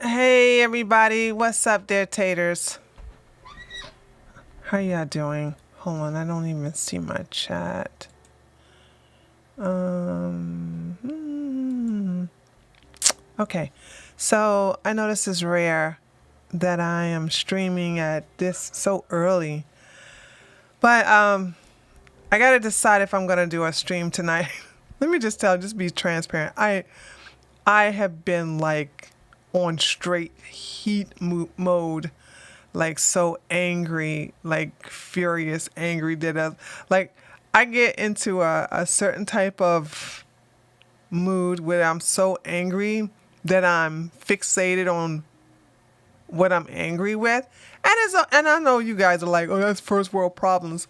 Hey everybody, what's up there, taters? How y'all doing? Hold on, I don't even see my chat. Okay, so I know this is rare that I am streaming at this so early, but I gotta decide if I'm gonna do a stream tonight. Let me just be transparent. I have been like on straight heat mode, like so angry, like furious, angry that I get into a certain type of mood where I'm so angry that I'm fixated on what I'm angry with. And I know you guys are like, oh, that's first world problems.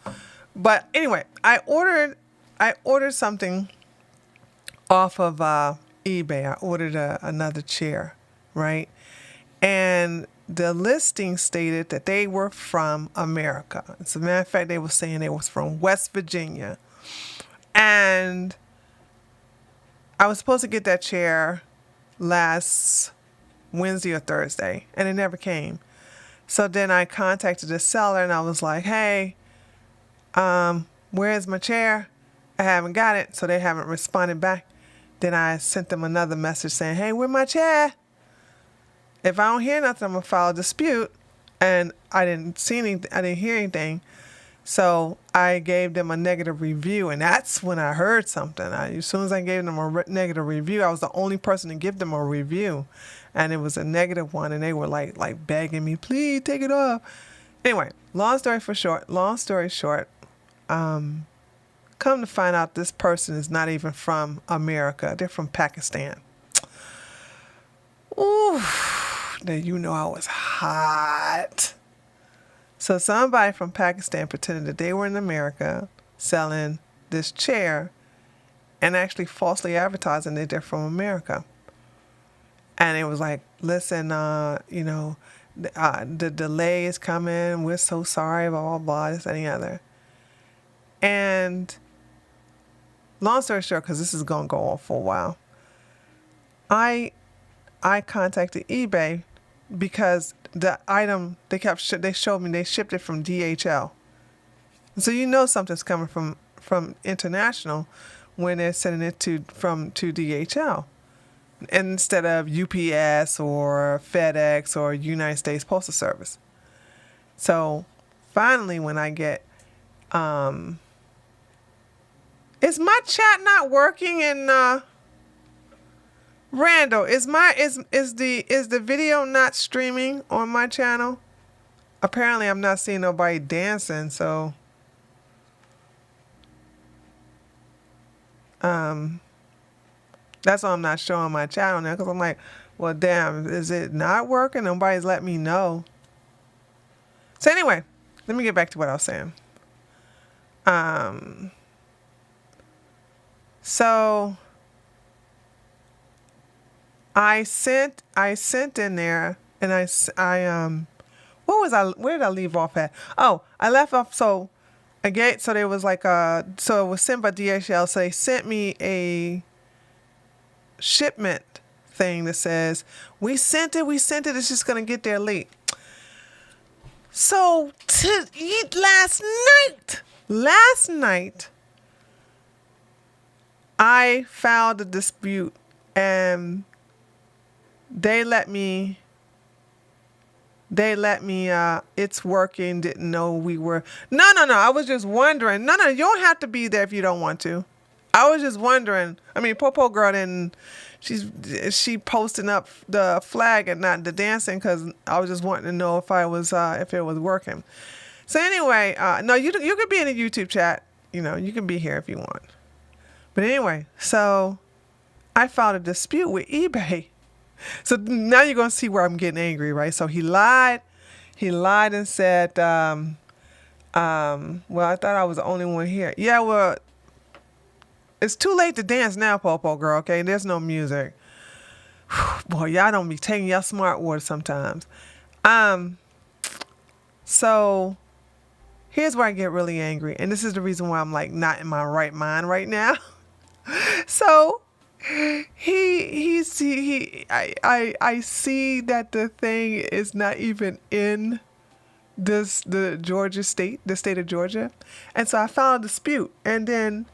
But anyway, I ordered something off of eBay. I ordered another chair, right? And the listing stated that they were from America. As a matter of fact, they were saying they was from West Virginia. And I was supposed to get that chair last Wednesday or Thursday, and it never came. So then I contacted the seller and I was like, hey, where's my chair? I haven't got it. So they haven't responded back. Then I sent them another message saying, hey, where's my chair? If I don't hear nothing, I'm going to file a dispute. And I didn't hear anything. So I gave them a negative review, and that's when I heard something. As soon as I gave them a negative review, I was the only person to give them a review, and it was a negative one, and they were like begging me, please take it off. Anyway, long story short, Come to find out, this person is not even from America. They're from Pakistan. Ooh, now you know I was hot. So somebody from Pakistan pretended that they were in America selling this chair and actually falsely advertising that they're from America. And it was like, listen, the delay is coming. We're so sorry, blah, blah, blah, this and the other. And long story short, because this is going to go on for a while, I contacted eBay because the item they showed me, they shipped it from DHL. So you know something's coming from international when they're sending it to DHL instead of UPS or FedEx or United States Postal Service. So finally, when I get, is my chat not working? And Randall, is the video not streaming on my channel? Apparently, I'm not seeing nobody dancing, so that's why I'm not showing my channel now, because I'm like, well, damn, is it not working? Nobody's let me know. So anyway, let me get back to what I was saying. So I sent in there, and where did I leave off at? Oh, I left off, so again, so there was like so it was sent by DHL, so they sent me a shipment thing that says, we sent it, it's just gonna get there late. So last night, I filed a dispute, and they let me, it's working, didn't know we were, no, I was just wondering, no, you don't have to be there if you don't want to. I was just wondering, I mean, Popo girl didn't, she posting up the flag and not the dancing, because I was just wanting to know if it was working. So anyway, no, you could be in the YouTube chat, you can be here if you want. But anyway, so I filed a dispute with eBay. So now you're going to see where I'm getting angry, right? So he lied and said, well, I thought I was the only one here. Yeah, well, it's too late to dance now, Popo girl, okay? There's no music. Boy, y'all don't be taking y'all smart words sometimes. So here's where I get really angry. And this is the reason why I'm like not in my right mind right now. So I see that the thing is not even in the state of Georgia. And so I filed a dispute. And then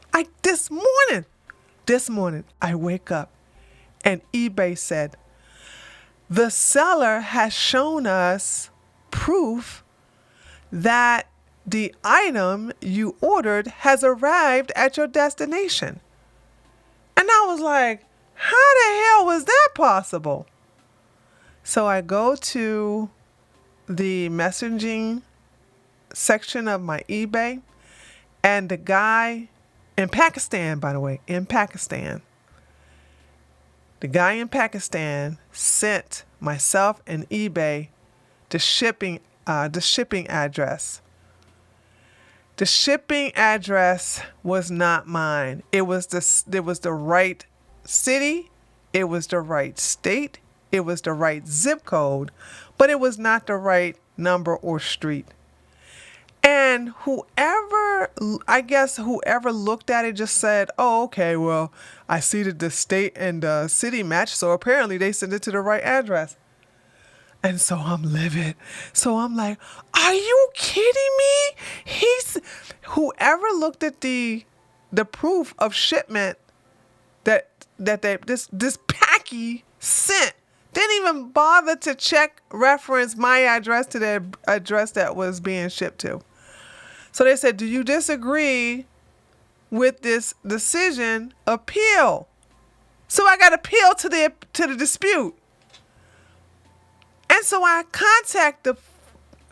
this morning, I wake up and eBay said, the seller has shown us proof that the item you ordered has arrived at your destination. And I was like, how the hell was that possible? So I go to the messaging section of my eBay, and the guy in Pakistan, by the way, the guy in Pakistan sent myself and eBay the shipping address. The shipping address was not mine. It was the right city, it was the right state, it was the right zip code, but it was not the right number or street. And whoever looked at it just said, oh, okay, well, I see that the state and the city match, so apparently they sent it to the right address. And so I'm livid. So I'm like, are you kidding me? Whoever looked at the proof of shipment that this packy sent didn't even bother to reference my address to the address that was being shipped to. So they said, do you disagree with this decision? Appeal. So I got appeal to the dispute. And so I contact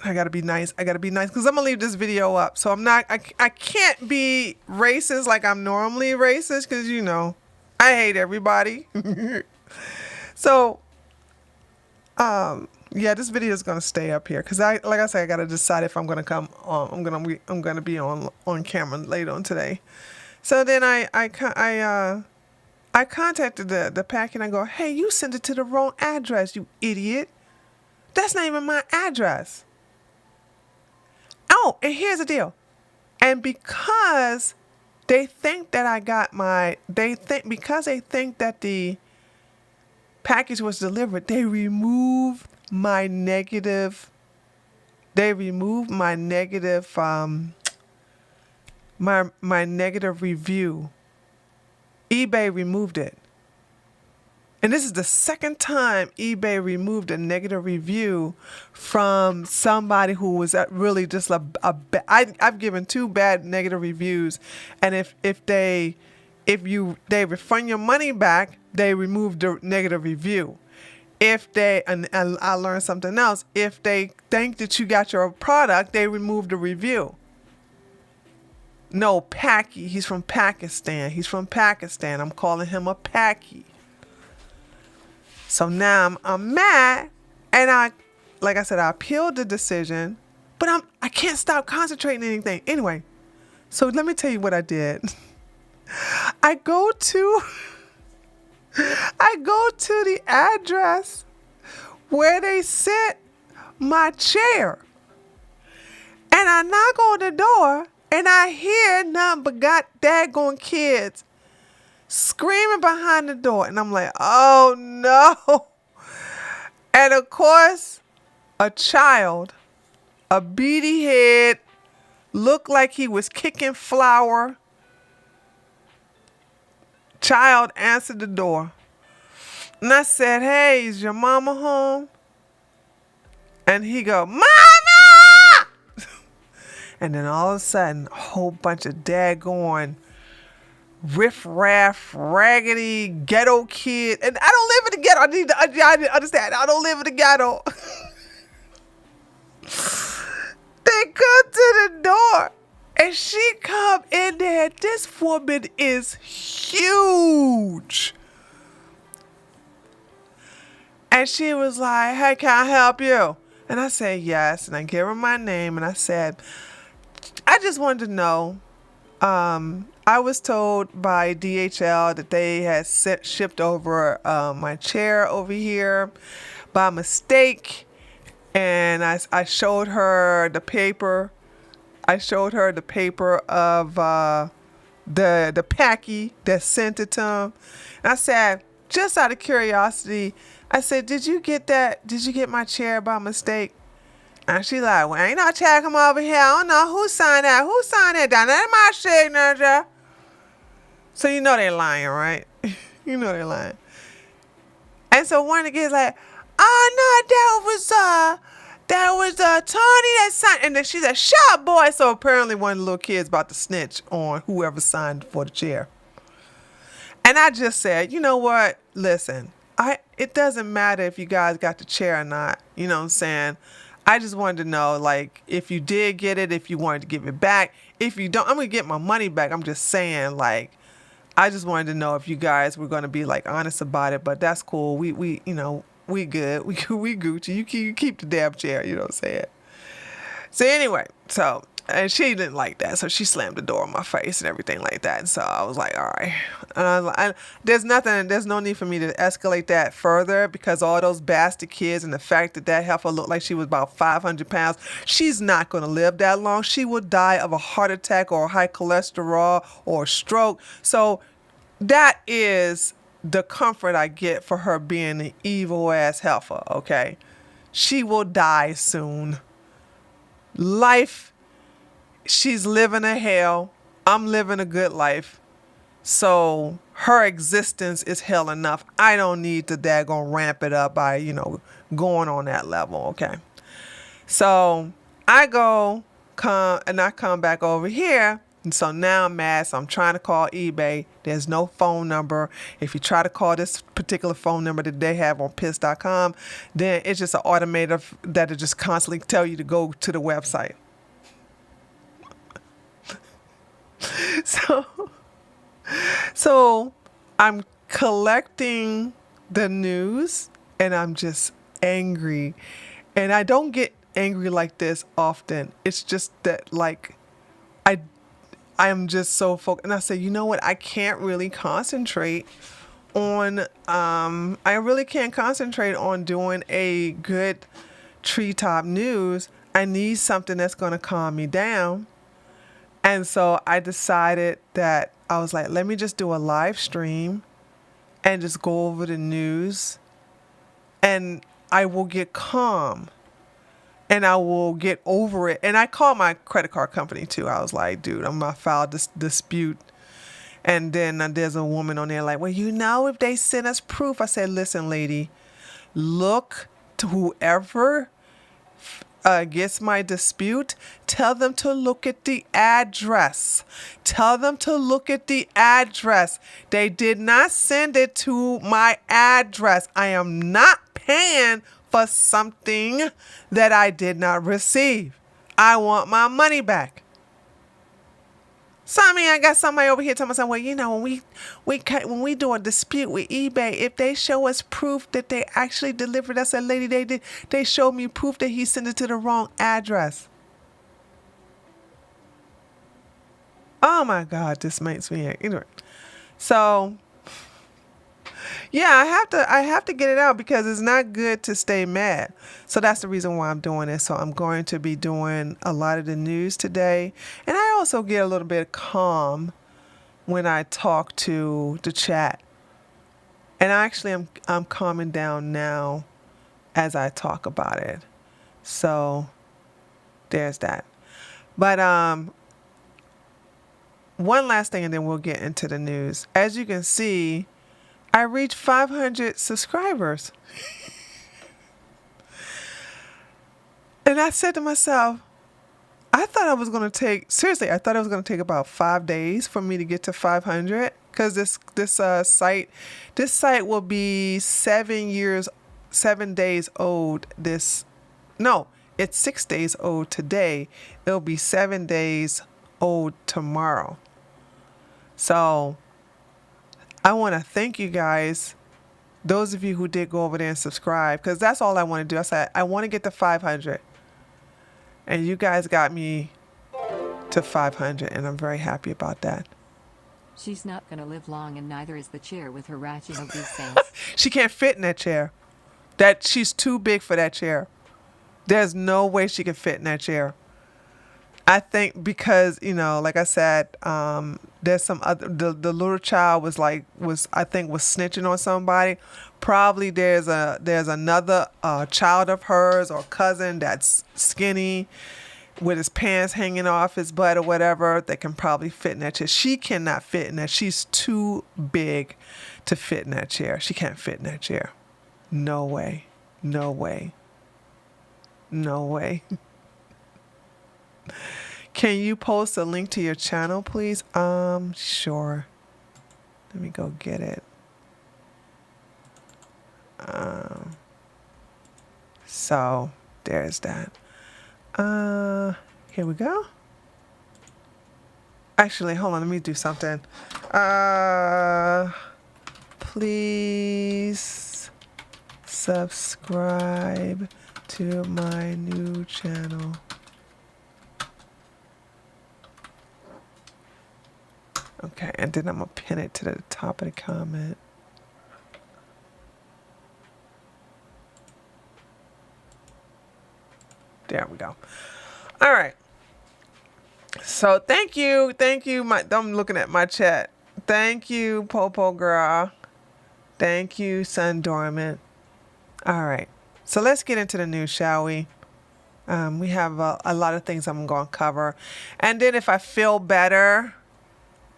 I gotta be nice. I gotta be nice because I'm gonna leave this video up. So I'm not. I can't be racist like I'm normally racist because I hate everybody. So yeah, this video is gonna stay up here because like I said, I gotta decide if I'm gonna come on. I'm gonna be on camera later on today. So then I contacted the pack and I go, hey, you sent it to the wrong address, you idiot. That's not even my address. Oh, and here's the deal. And because they think that because they think that the package was delivered, they removed my negative my negative review. eBay removed it. And this is the second time eBay removed a negative review from somebody who was really just I've given 2 bad negative reviews, and if they refund your money back, they remove the negative review. If they and I learned something else, if they think that you got your product, they remove the review. No, Packy. He's from Pakistan. I'm calling him a Packy. So now I'm mad, and like I said, I appealed the decision, but I can't stop concentrating on anything. Anyway, so let me tell you what I did. I go to the address where they sent my chair, and I knock on the door, and I hear nothing but daggone kids screaming behind the door. And I'm like, oh no. And of course, a child, a beady head, looked like he was kicking flour. Child answered the door. And I said, hey, is your mama home? And he go, Mama! And then all of a sudden, a whole bunch of daggone riff-raff, raggedy, ghetto kid. And I don't live in the ghetto. I need to understand. I don't live in the ghetto. They come to the door. And she come in there. This woman is huge. And she was like, hey, can I help you? And I said, yes. And I gave her my name. And I said, I just wanted to know, I was told by DHL that they had shipped over my chair over here by mistake, and I showed her the paper. I showed her the paper of the packy that sent it to him. And I said, just out of curiosity, I said, did you get that? Did you get my chair by mistake? And she like, well, ain't no chair come over here. I don't know who signed that. Who signed that down? That's my signature. So you know they're lying, right? You know they're lying. And so one of the kids like, oh no, that was Tony that signed. And then she said, shut up, boy. So apparently one of the little kids about to snitch on whoever signed for the chair. And I just said, you know what? Listen, it doesn't matter if you guys got the chair or not. You know what I'm saying? I just wanted to know, like, if you did get it, if you wanted to give it back. If you don't, I'm going to get my money back. I'm just saying, like, I just wanted to know if you guys were going to be, like, honest about it. But that's cool. We good. We Gucci. You keep the damn chair. You know what I'm saying? So anyway, and she didn't like that. So she slammed the door in my face and everything like that. And so I was like, all right. And I was like, there's no need for me to escalate that further because all those bastard kids and the fact that heifer looked like she was about 500 pounds, she's not going to live that long. She will die of a heart attack or high cholesterol or stroke. So that is the comfort I get for her being an evil ass heifer, okay? She will die soon. Life, she's living a hell. I'm living a good life. So her existence is hell enough. I don't need to daggone ramp it up by, going on that level, okay? So I come back over here And so now I'm mad. So I'm trying to call eBay. There's no phone number. If you try to call this particular phone number that they have on piss.com, then it's just an automated that'll just constantly tell you to go to the website. So, so I'm collecting the news and I'm just angry. And I don't get angry like this often. It's just that like I I'm just so focused. And I said, you know what? I can't really concentrate on I really can't concentrate on doing a good TreeTop news. I need something that's going to calm me down. And so I decided that I was like, let me just do a live stream and just go over the news and I will get calm and I will get over it. And I called my credit card company too. I was like, dude, I'm going to file this dispute. And then there's a woman on there like, well, you know, if they send us proof. I said, listen, lady, look to whoever gets my dispute, tell them to look at the address. Tell them to look at the address. They did not send it to my address. I am not paying for something that I did not receive. I want my money back. So I mean, I got somebody over here telling me, well, you know, when we do a dispute with eBay, if they show us proof that they actually delivered us a lady, they showed me proof that he sent it to the wrong address. Oh my God, this makes me anyway. So yeah, I have to get it out because it's not good to stay mad. So that's the reason why I'm doing this. So I'm going to be doing a lot of the news today. And I also get a little bit calm when I talk to the chat. And actually I'm calming down now as I talk about it. So there's that. But one last thing and then we'll get into the news. As you can see, I reached 500 subscribers. And I said to myself, I thought it was going to take about 5 days for me to get to 500 because this site will be 7 days old it's 6 days old today. It'll be 7 days old tomorrow. So I want to thank you guys, those of you who did go over there and subscribe, because that's all I want to do. I said, I want to get to 500. And you guys got me to 500, and I'm very happy about that. She's not going to live long, and neither is the chair with her ratchet obese things. She can't fit in that chair. She's too big for that chair. There's no way she can fit in that chair. I think because, you know, like I said, there's some other, the little child was snitching on somebody. Probably there's another child of hers or cousin that's skinny with his pants hanging off his butt or whatever that can probably fit in that chair. She cannot fit in that. She's too big to fit in that chair. She can't fit in that chair. No way. No way. No way. Can you post a link to your channel, please? Sure. Let me go get it. So there's that. Here we go. Actually, hold on. Let me do something. Please subscribe to my new channel. Okay, and then I'm going to pin it to the top of the comment. There we go. All right. So thank you. I'm looking at my chat. Thank you, Popo Girl. Thank you, Sun Dormant. All right. So let's get into the news, shall we? We have a lot of things I'm going to cover. And then if I feel better,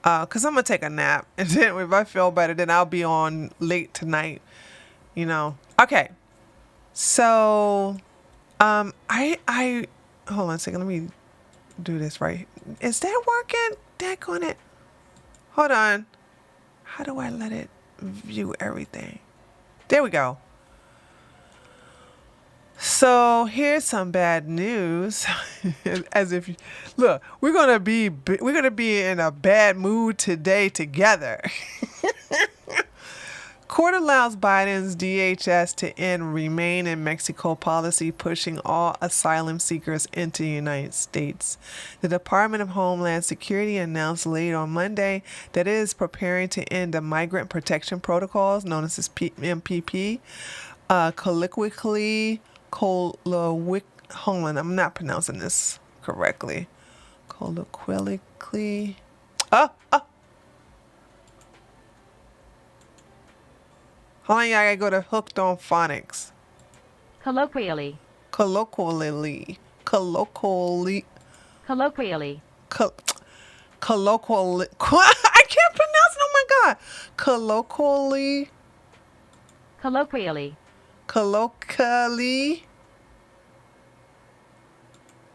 because I'm going to take a nap. And then if I feel better, then I'll be on late tonight, you know. Okay. So, I hold on a second. Let me do this right. Is that working? daggone it. Hold on. How do I let it view everything? There we go. So here's some bad news. As if look, we're gonna be in a bad mood today together. Court allows Biden's DHS to end remain in Mexico policy, pushing all asylum seekers into the United States. The Department of Homeland Security announced late on Monday that it is preparing to end the Migrant Protection Protocols, known as MPP, colloquially, hold on, I'm not pronouncing this correctly. Colloquially, hold on, I gotta go to Hooked on Phonics. Colloquially. Colloquially. Colloquially. Colloquially. I can't pronounce it. Oh my God. Colloquially. Colloquially. Colloquially.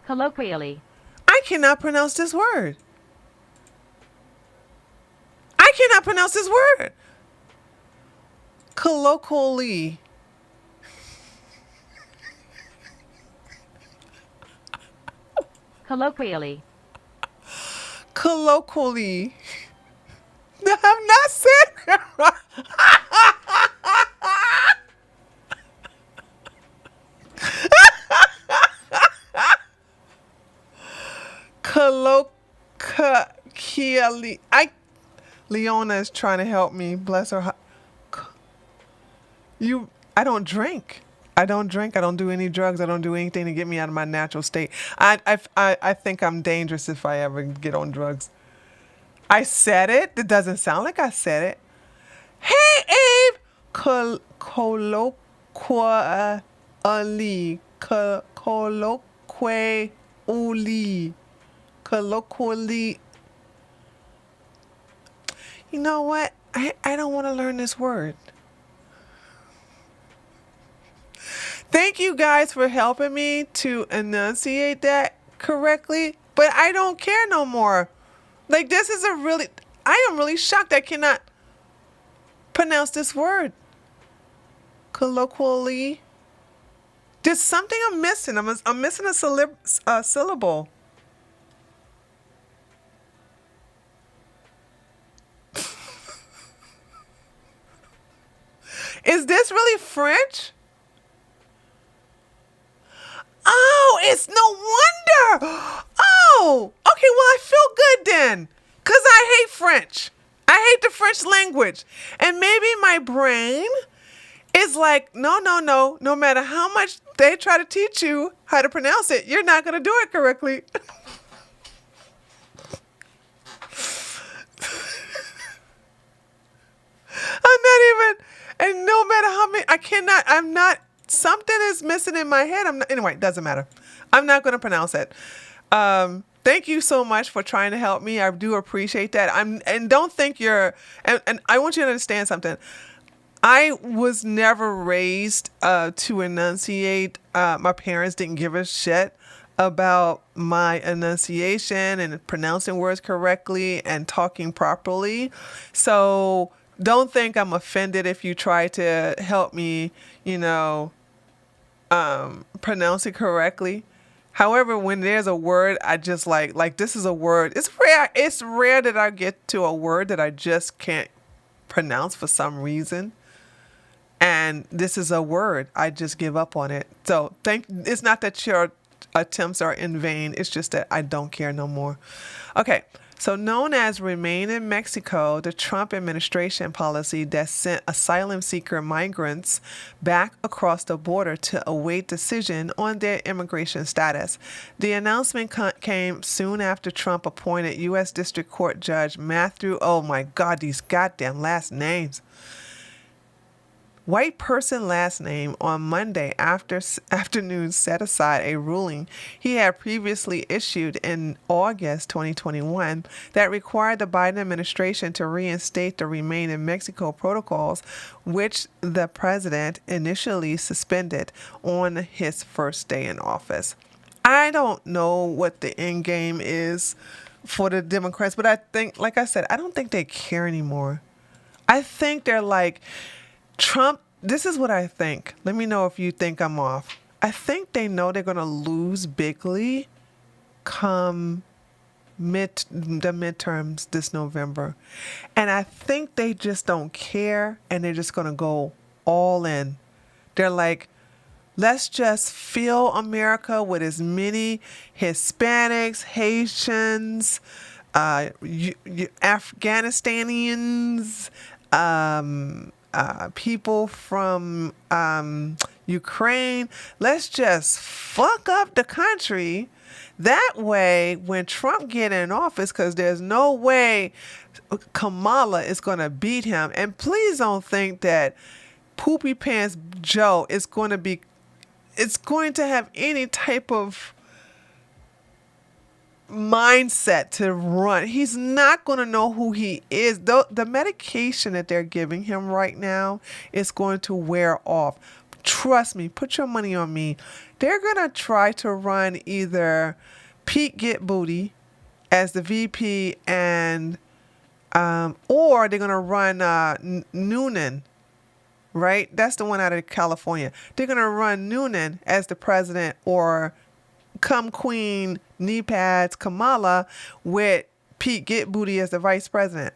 Colloquially. I cannot pronounce this word. I cannot pronounce this word. Colloquially. Colloquially. Colloquially. I'm not saying it right. Colloquially. Leona is trying to help me. Bless her. I don't drink. I don't drink. I don't do any drugs. I don't do anything to get me out of my natural state. I think I'm dangerous if I ever get on drugs. I said it. It doesn't sound like I said it. Hey, Abe. Colloquially. Colloquially. You know what? I don't want to learn this word. Thank you guys for helping me to enunciate that correctly, but I don't care no more. Like, this is I am really shocked I cannot pronounce this word. Colloquially. There's something I'm missing. I'm missing a syllable. Is this really French? Oh, it's no wonder. Oh, okay, well, I feel good then. Because I hate French. I hate the French language. And maybe my brain is like, no. No matter how much they try to teach you how to pronounce it, you're not going to do it correctly. And no matter how many, something is missing in my head. Anyway, it doesn't matter. I'm not going to pronounce it. Thank you so much for trying to help me. I do appreciate that. And don't think and I want you to understand something. I was never raised to enunciate. My parents didn't give a shit about my enunciation and pronouncing words correctly and talking properly. So don't think I'm offended if you try to help me, pronounce it correctly. However, when there's a word, I just like this is a word. It's rare. It's rare that I get to a word that I just can't pronounce for some reason. And this is a word. I just give up on it. So it's not that your attempts are in vain. It's just that I don't care no more. Okay. So known as Remain in Mexico, the Trump administration policy that sent asylum seeker migrants back across the border to await decision on their immigration status. The announcement came soon after Trump appointed U.S. District Court Judge Matthew, oh my God, these goddamn last names. White person last name on Monday afternoon set aside a ruling he had previously issued in August 2021 that required the Biden administration to reinstate the Remain in Mexico protocols, which the president initially suspended on his first day in office. I don't know what the end game is for the Democrats. But I think, like I said, I don't think they care anymore. I think they're like, Trump, this is what I think. Let me know if you think I'm off. I think they know they're going to lose bigly come the midterms this November. And I think they just don't care and they're just going to go all in. They're like, let's just fill America with as many Hispanics, Haitians, Afghanistanians, people from Ukraine. Let's just fuck up the country. That way, when Trump get in office, because there's no way Kamala is going to beat him. And please don't think that Poopy Pants Joe is going to be, it's going to have any type of mindset to run. He's not going to know who he is. The medication that they're giving him right now is going to wear off. Trust me, put your money on me. They're going to try to run either Pete Get Booty as the VP and or they're going to run Noonan, right? That's the one out of California. They're going to run Noonan as the president or come Queen Knee Pads Kamala with Pete Get Booty as the vice president.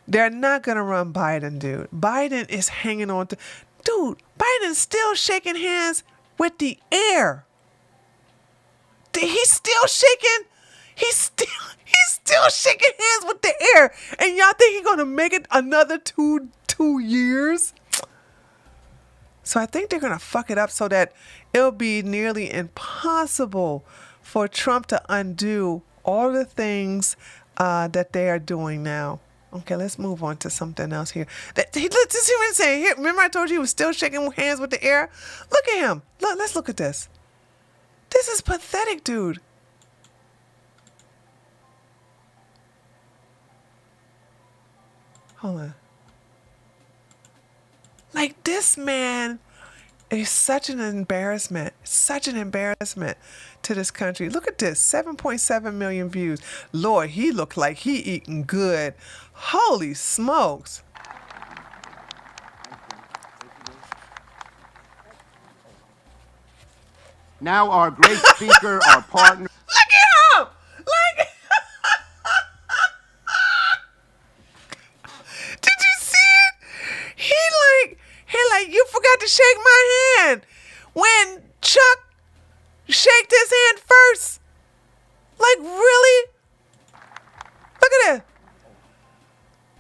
They're not going to run Biden, dude. Biden is hanging on to... Dude, Biden's still shaking hands with the air. He's still shaking. He's still shaking hands with the air. And y'all think he's going to make it another two years? So I think they're going to fuck it up so that it'll be nearly impossible for Trump to undo all the things that they are doing now. Okay, let's move on to something else here. Let's see what he's saying. Here, remember I told you he was still shaking hands with the air? Look at him. Let's look at this. This is pathetic, dude. Hold on. Like, this man is such an embarrassment. Such an embarrassment to this country. Look at this. 7.7 million views. Lord, he looked like he eating good. Holy smokes. Now our great speaker, our partner. Look at him! Like, did you see it? He like, you forgot to shake my hand. When Chuck shaked his hand first. Like, really? Look at that.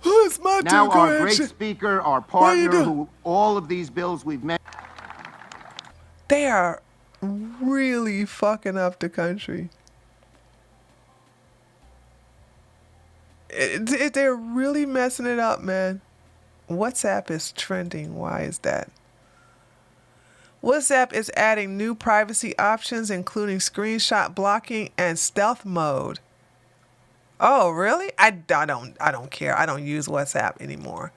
Oh, it's my Now turn. our great speaker, our partner, who all of these bills we've met. They are really fucking up the country. They're really messing it up, man. WhatsApp is trending. Why is that? WhatsApp is adding new privacy options, including screenshot blocking and stealth mode. Oh, really? I don't care. I don't use WhatsApp anymore.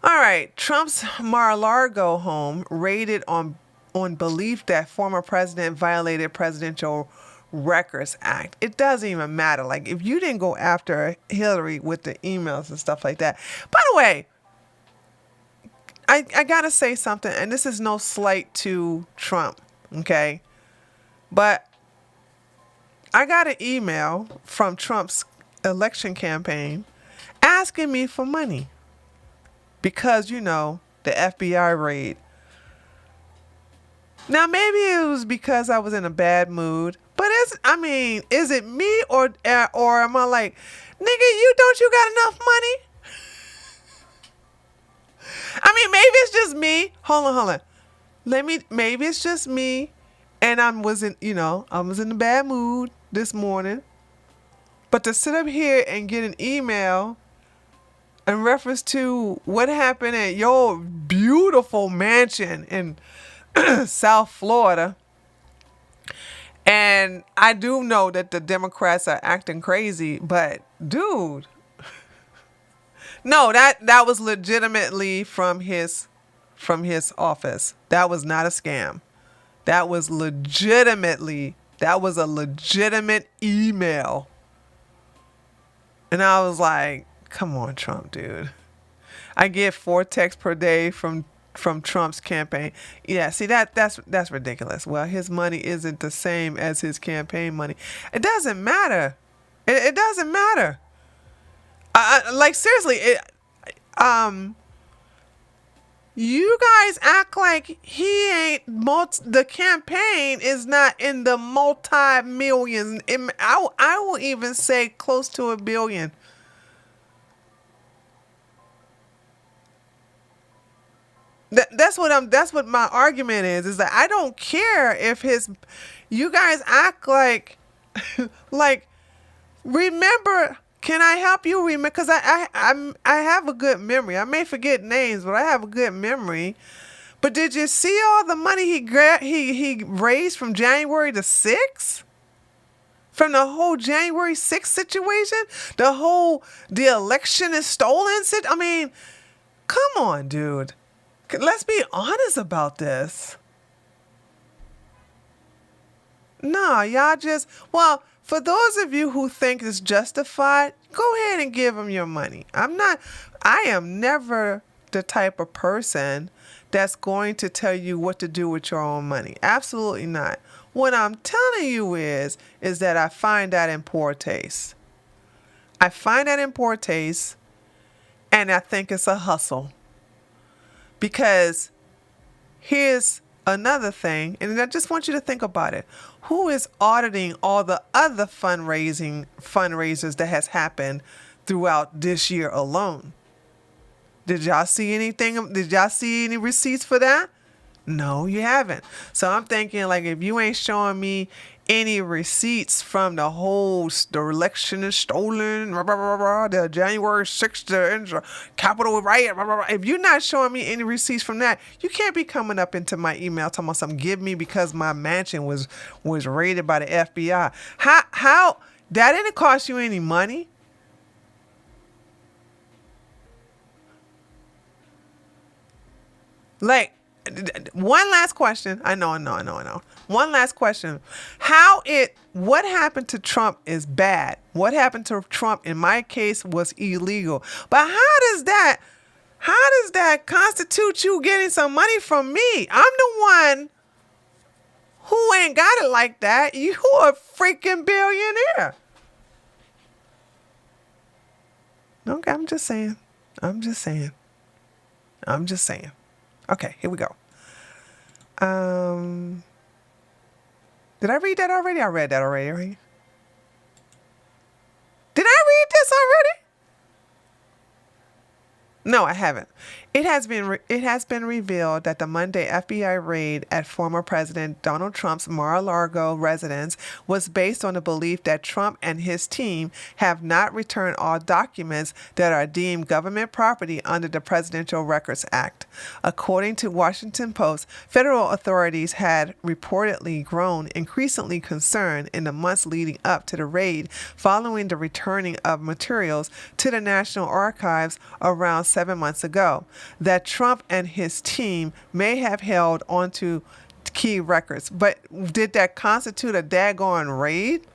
All right. Trump's Mar-a-Lago home raided on belief that former president violated Presidential Records Act. It doesn't even matter. Like, if you didn't go after Hillary with the emails and stuff like that. By the way, I gotta say something, and this is no slight to Trump, okay? But I got an email from Trump's election campaign asking me for money because, you know, the FBI raid. Now, maybe it was because I was in a bad mood, but is it me or am I like, nigga, don't you got enough money? I mean, maybe it's just me. Hold on. Maybe it's just me, and I was in a bad mood this morning. But to sit up here and get an email in reference to what happened at your beautiful mansion in South Florida, and I do know that the Democrats are acting crazy, but dude, no, that was legitimately from his office. That was not a scam. That was a legitimate email. And I was like, come on, Trump, dude. I get 4 texts per day from Trump's campaign. Yeah, see that's ridiculous. Well, his money isn't the same as his campaign money. It doesn't matter. It doesn't matter. Like seriously, um you guys act like he ain't the campaign is not in the multi-millions. I will even say close to a billion. That's what my argument is that I don't care if his you guys act like like remember, can I help you remember? Because I have a good memory. I may forget names, but I have a good memory. But did you see all the money he raised from January the 6th? From the whole January 6th situation? The election is stolen? I mean, come on, dude. Let's be honest about this. No, y'all just, well, for those of you who think it's justified, go ahead and give them your money. I am never the type of person that's going to tell you what to do with your own money. Absolutely not. What I'm telling you is that I find that in poor taste. I find that in poor taste, and I think it's a hustle. Because here's another thing, and I just want you to think about it. Who is auditing all the other fundraisers that has happened throughout this year alone? Did y'all see anything? Did y'all see any receipts for that? No, you haven't. So I'm thinking, like, if you ain't showing me any receipts from the election is stolen, the January 6th, the Capitol riot, if you're not showing me any receipts from that, you can't be coming up into my email talking about something, give me because my mansion was raided by the FBI. How that didn't cost you any money? Like, one last question. I know. One last question. What happened to Trump is bad. What happened to Trump, in my case, was illegal. But how does that constitute you getting some money from me? I'm the one who ain't got it like that. You a freaking billionaire. Okay, I'm just saying. Okay, here we go. Did I read that already? I read that already. Right? Did I read this already? No, I haven't. It has been revealed that the Monday FBI raid at former President Donald Trump's Mar-a-Lago residence was based on the belief that Trump and his team have not returned all documents that are deemed government property under the Presidential Records Act. According to Washington Post, federal authorities had reportedly grown increasingly concerned in the months leading up to the raid following the returning of materials to the National Archives around 7 months ago, that Trump and his team may have held onto key records. But did that constitute a daggone raid?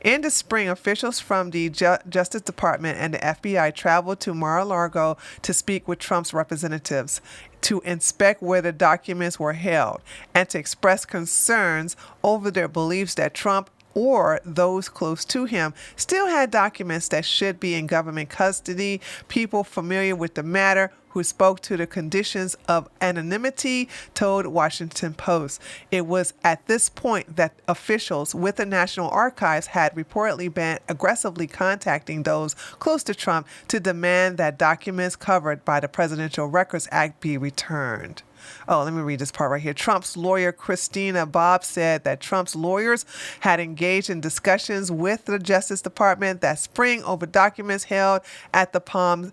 In the spring, officials from the Justice Department and the FBI traveled to Mar-a-Lago to speak with Trump's representatives, to inspect where the documents were held, and to express concerns over their beliefs that Trump or those close to him still had documents that should be in government custody. People familiar with the matter who spoke to the conditions of anonymity told Washington Post. It was at this point that officials with the National Archives had reportedly been aggressively contacting those close to Trump to demand that documents covered by the Presidential Records Act be returned. Oh, let me read this part right here. Trump's lawyer, Christina Bobb, said that Trump's lawyers had engaged in discussions with the Justice Department that spring over documents held at the Palm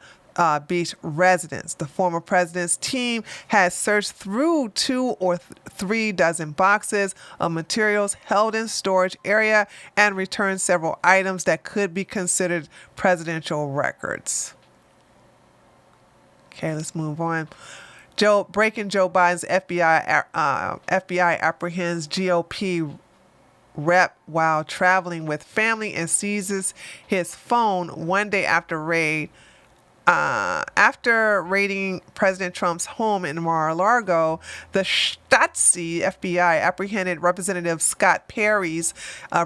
Beach residence. The former president's team has searched through 2 or 3 dozen boxes of materials held in storage area and returned several items that could be considered presidential records. Okay, let's move on. Breaking Joe Biden's FBI apprehends GOP rep while traveling with family and seizes his phone one day after raiding President Trump's home in Mar-a-Lago. The Stasi FBI apprehended Representative Scott Perry's a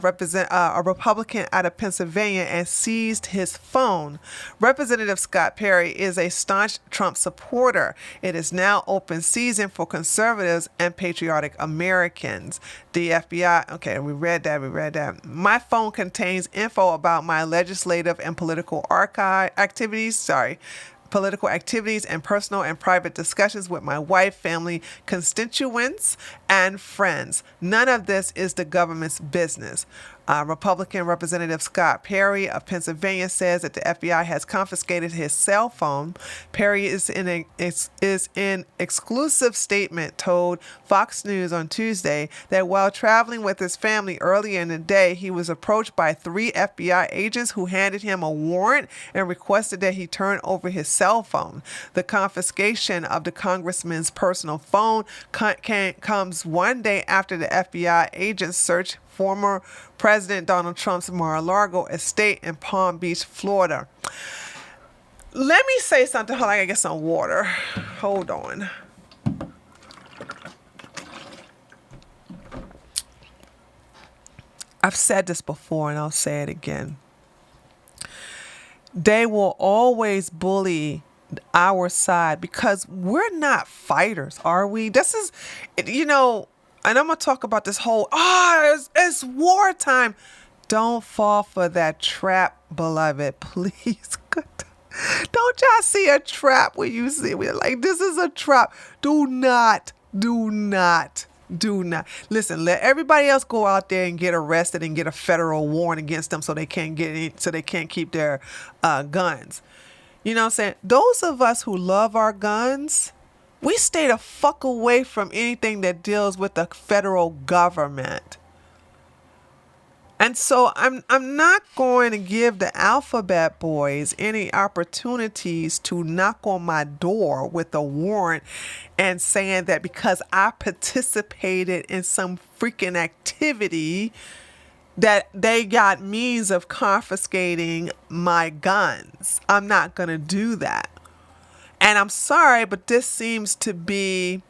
Republican out of Pennsylvania, and seized his phone. Representative Scott Perry is a staunch Trump supporter. It is now open season for conservatives and patriotic Americans. The FBI, okay, we read that. My phone contains info about my legislative and political activities and personal and private discussions with my wife, family, constituents, and friends. None of this is the government's business. Republican Representative Scott Perry of Pennsylvania says that the FBI has confiscated his cell phone. Perry is in exclusive statement told Fox News on Tuesday that while traveling with his family earlier in the day, he was approached by 3 FBI agents who handed him a warrant and requested that he turn over his cell phone. The confiscation of the congressman's personal phone comes one day after the FBI agents searched former President Donald Trump's Mar-a-Lago estate in Palm Beach, Florida. Let me say something. Hold on, I gotta get some water. Hold on. I've said this before and I'll say it again. They will always bully our side because we're not fighters, are we? This is, and I'm going to talk about this whole, it's wartime. Don't fall for that trap, beloved. Please. Don't y'all see a trap when you see it? Like, this is a trap. Do not. Listen, let everybody else go out there and get arrested and get a federal warrant against them so they can't keep their guns. You know what I'm saying? Those of us who love our guns, we stay the fuck away from anything that deals with the federal government. And so I'm not going to give the alphabet boys any opportunities to knock on my door with a warrant and saying that because I participated in some freaking activity that they got means of confiscating my guns. I'm not going to do that. And I'm sorry, but this seems to be,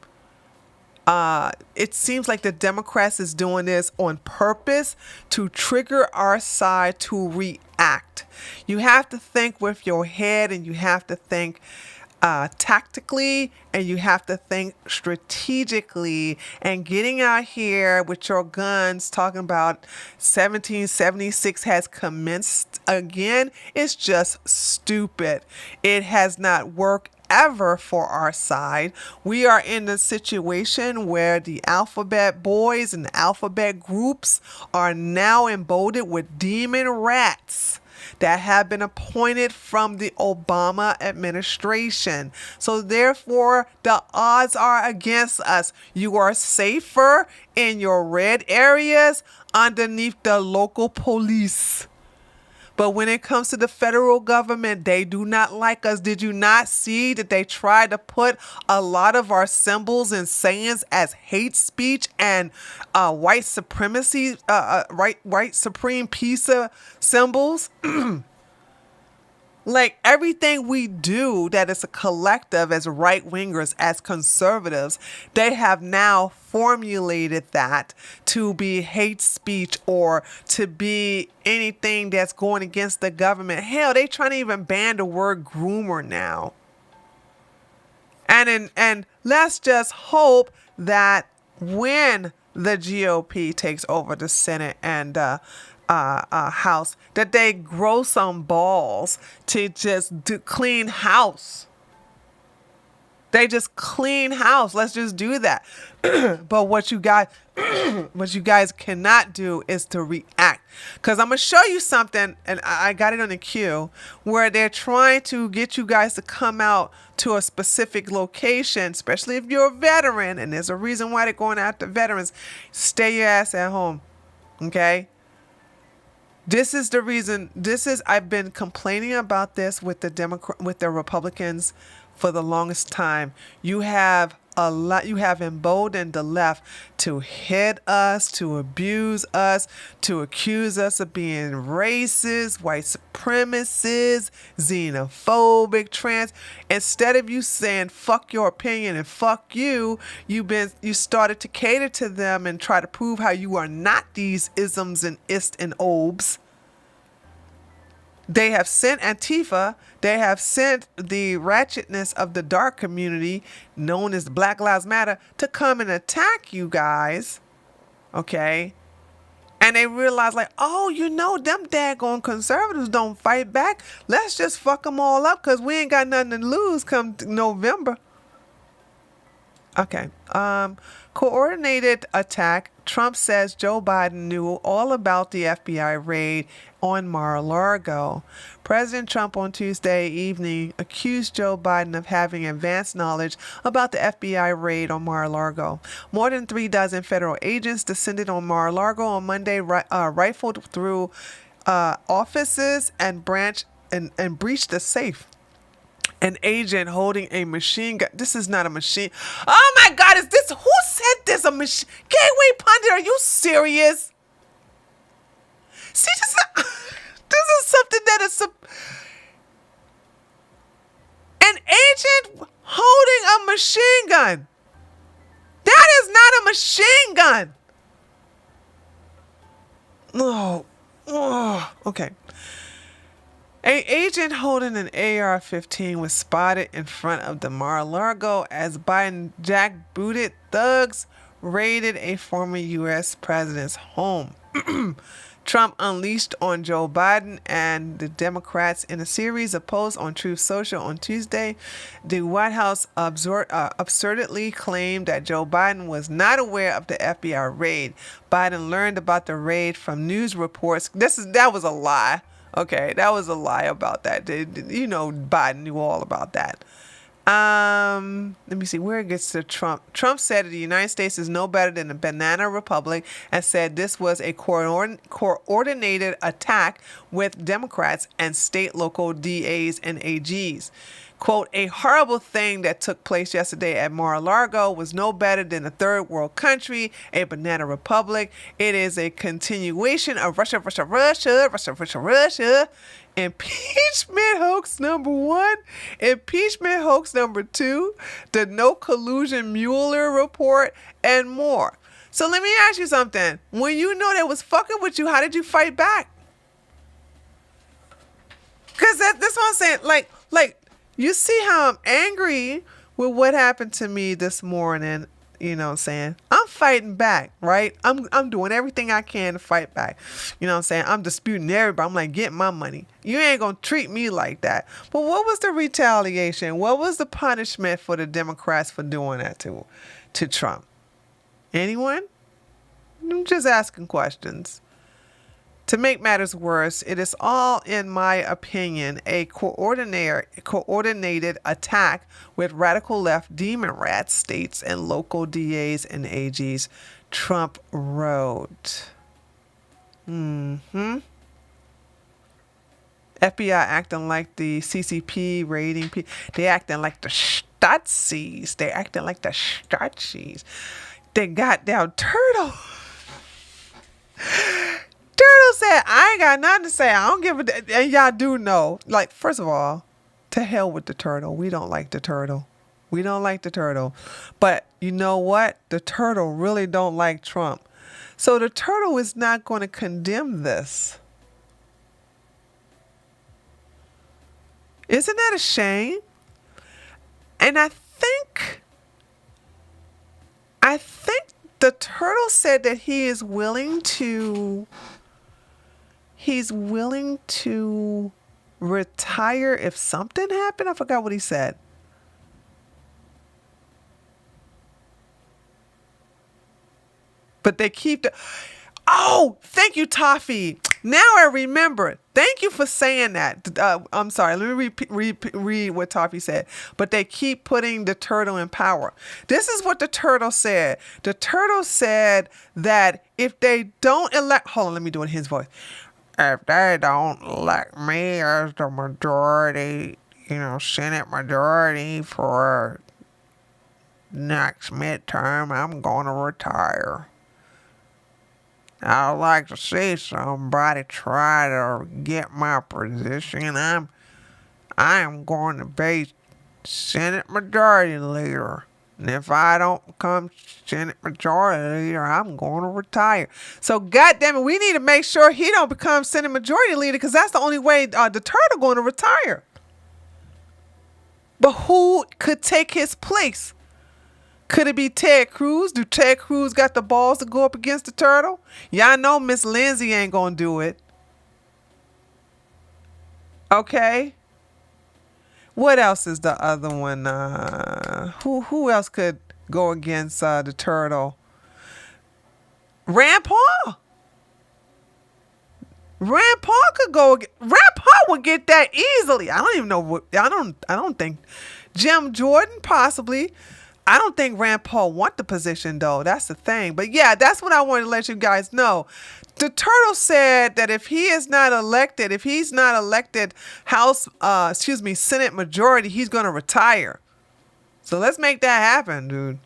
it seems like the Democrats is doing this on purpose to trigger our side to react. You have to think with your head, and you have to think tactically, and you have to think strategically. And getting out here with your guns talking about 1776 has commenced again is just stupid. It has not worked ever for our side. We are in a situation where the alphabet boys and the alphabet groups are now emboldened with demon rats that have been appointed from the Obama administration. So therefore, the odds are against us. You are safer in your red areas underneath the local police. But when it comes to the federal government, they do not like us. Did you not see that they tried to put a lot of our symbols and sayings as hate speech and white supremacy, white supreme peace symbols? Like everything we do that is a collective as right-wingers, as conservatives, they have now formulated that to be hate speech or to be anything that's going against the government. Hell, they trying to even ban the word groomer now. And let's just hope that when the GOP takes over the Senate and House, that they grow some balls to just do clean house. They just clean house. Let's just do that. But what you guys cannot do is to react. Because I'm going to show you something, and I got it on the queue, where they're trying to get you guys to come out to a specific location, especially if you're a veteran, and there's a reason why they're going after veterans. Stay your ass at home. Okay? This is the reason. I've been complaining about this with the Republicans for the longest time. You have emboldened the left to hit us, to abuse us, to accuse us of being racist, white supremacists, xenophobic, trans. Instead of you saying fuck your opinion and fuck you, you started to cater to them and try to prove how you are not these isms and ist and obes. They have sent Antifa, they have sent the ratchetness of the dark community, known as Black Lives Matter, to come and attack you guys, okay? And they realize, like, oh, them daggone conservatives don't fight back. Let's just fuck them all up because we ain't got nothing to lose come November. Okay. Coordinated attack. Trump says Joe Biden knew all about the FBI raid on Mar-a-Lago. President Trump on Tuesday evening accused Joe Biden of having advanced knowledge about the FBI raid on Mar-a-Lago. More than 36 federal agents descended on Mar-a-Lago on Monday, rifled through offices and breached the safe. An agent holding a machine gun. This is not a machine. Oh my God, is this? Who said this? A machine? Gateway Pundit, are you serious? See, this is something that is. An agent holding a machine gun. That is not a machine gun. No. Oh, okay. An agent holding an AR-15 was spotted in front of the Mar-a-Lago as Biden jackbooted thugs raided a former U.S. president's home. Trump unleashed on Joe Biden and the Democrats in a series of posts on Truth Social on Tuesday. The White House absurdly claimed that Joe Biden was not aware of the FBI raid. Biden learned about the raid from news reports. That was a lie. Okay, that was a lie about that. Biden knew all about that. Let me see where it gets to Trump. Trump said the United States is no better than a banana republic and said this was a coordinated attack with Democrats and state local DAs and AGs. Quote, a horrible thing that took place yesterday at Mar-a-Lago was no better than a third world country, a banana republic. It is a continuation of Russia. Impeachment hoax number 1, impeachment hoax number 2, the no collusion Mueller report, and more. So let me ask you something. When you know they was fucking with you, how did you fight back? Because that's what I'm saying. Like, you see how I'm angry with what happened to me this morning. You know what I'm saying? I'm fighting back, right? I'm doing everything I can to fight back. You know what I'm saying? I'm disputing everybody. I'm like, get my money. You ain't going to treat me like that. But what was the retaliation? What was the punishment for the Democrats for doing that to Trump? Anyone? I'm just asking questions. To make matters worse, it is all, in my opinion, a coordinated attack with radical left demon rat states and local DAs and AGs, Trump wrote. FBI acting like the CCP raiding people. They acting like the Stazis. They acting like the Stazis. They goddamn turtle. Turtle said, I ain't got nothing to say. I don't give a damn. And y'all do know. Like, first of all, to hell with the turtle. We don't like the turtle. We don't like the turtle. But you know what? The turtle really don't like Trump. So the turtle is not going to condemn this. Isn't that a shame? And I think the turtle said that he's willing to retire if something happened. I forgot what he said. But they keep oh, thank you, Toffee. Now I remember. Thank you for saying that. I'm sorry. Let me read what Toffee said. But they keep putting the turtle in power. This is what the turtle said. The turtle said that if they don't elect... Hold on, let me do it in his voice. If they don't elect me as the majority, Senate majority for next midterm, I'm going to retire. I'd like to see somebody try to get my position. I am going to be Senate Majority Leader. And if I don't become Senate Majority Leader, I'm going to retire. So, goddammit, we need to make sure he don't become Senate Majority Leader because that's the only way the turtle going to retire. But who could take his place? Could it be Ted Cruz? Do Ted Cruz got the balls to go up against the turtle? Y'all know Miss Lindsay ain't going to do it. Okay. What else is the other one? Who else could go against the turtle? Rand Paul. Rand Paul could go. Rand Paul would get that easily. I don't even know what. I don't think. Jim Jordan possibly. I don't think Rand Paul want the position though. That's the thing. But yeah, that's what I wanted to let you guys know. The turtle said that if he's not elected Senate majority, he's going to retire. So let's make that happen, dude.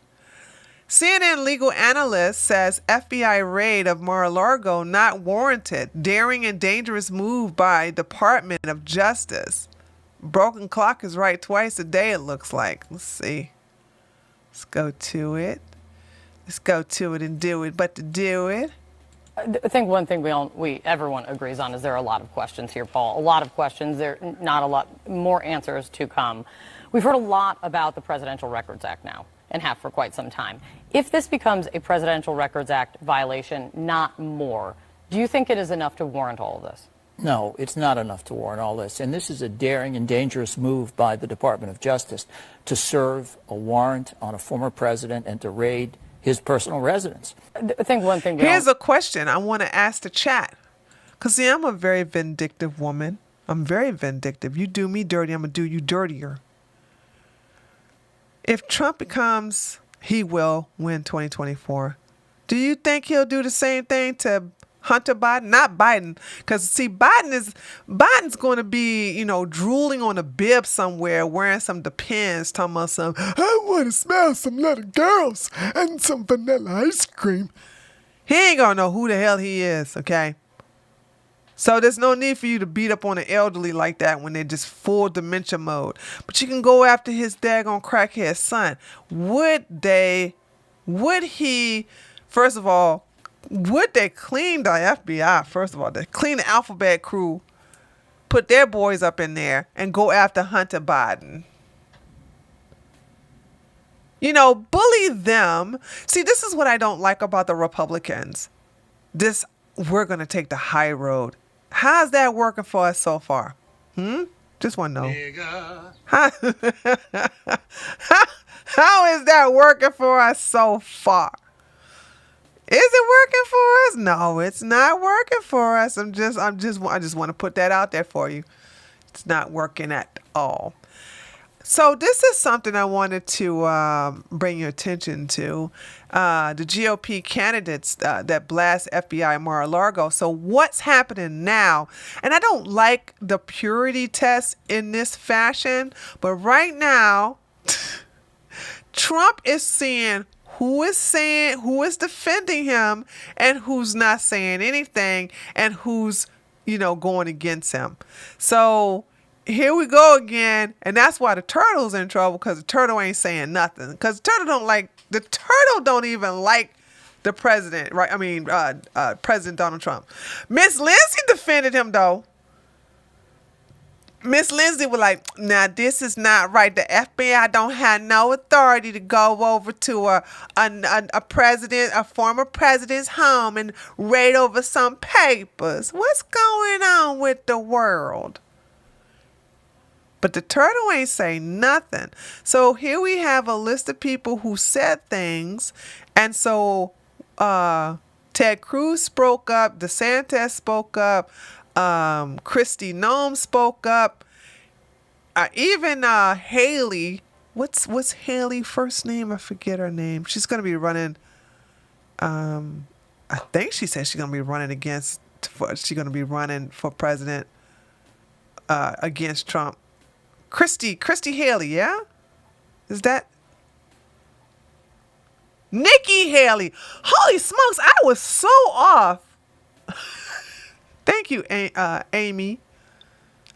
CNN legal analyst says FBI raid of Mar-a-Lago not warranted. Daring and dangerous move by Department of Justice. Broken clock is right twice a day, it looks like. Let's see. Let's go to it. Let's go to it and do it, but to do it. I think one thing everyone agrees on is there are a lot of questions here, Paul. A lot of questions. There not a lot more answers to come. We've heard a lot about the Presidential Records Act now and have for quite some time. If this becomes a Presidential Records Act violation, not more, do you think it is enough to warrant all of this? No, it's not enough to warrant all this. And this is a daring and dangerous move by the Department of Justice to serve a warrant on a former president and to raid his personal residence. I think one thing. Here's a question I want to ask the chat. Because, see, I'm a very vindictive woman. I'm very vindictive. You do me dirty, I'm going to do you dirtier. If Trump becomes, he will win 2024. Do you think he'll do the same thing to Hunter Biden? Not Biden. Because, see, Biden's going to be, drooling on a bib somewhere, wearing some Depends, talking about some, I want to smell some little girls and some vanilla ice cream. He ain't going to know who the hell he is, okay? So there's no need for you to beat up on the elderly like that when they're just full dementia mode. But you can go after his daggone crackhead son. First of all, would they clean the FBI? First of all, they clean the alphabet crew, put their boys up in there, and go after Hunter Biden. Bully them. See, this is what I don't like about the Republicans. We're going to take the high road. How's that working for us so far? Just want to know. How is that working for us so far? Is it working for us? No, it's not working for us. I just want to put that out there for you. It's not working at all. So this is something I wanted to bring your attention to. The GOP candidates that blast FBI Mar-a-Lago. So what's happening now? And I don't like the purity test in this fashion, but right now, Trump is seeing who is defending him and who's not saying anything and who's, going against him. So here we go again, and that's why the turtle's in trouble, because the turtle ain't saying nothing. Because the turtle don't even like the president, right? I mean, President Donald Trump. Miss Lindsay defended him though. Miss Lindsay was like, now this is not right. The FBI don't have no authority to go over to a former president's home and raid over some papers. What's going on with the world? But the turtle ain't say nothing. So here we have a list of people who said things. And so Ted Cruz spoke up. DeSantis spoke up. Kristi Noem spoke up. Even Haley. What's Haley first name? I forget her name. She's going to be running. I think she said she's going to be running for president against Trump. Christy Haley, yeah? Is that Nikki Haley? Holy smokes, I was so off. Thank you, Amy.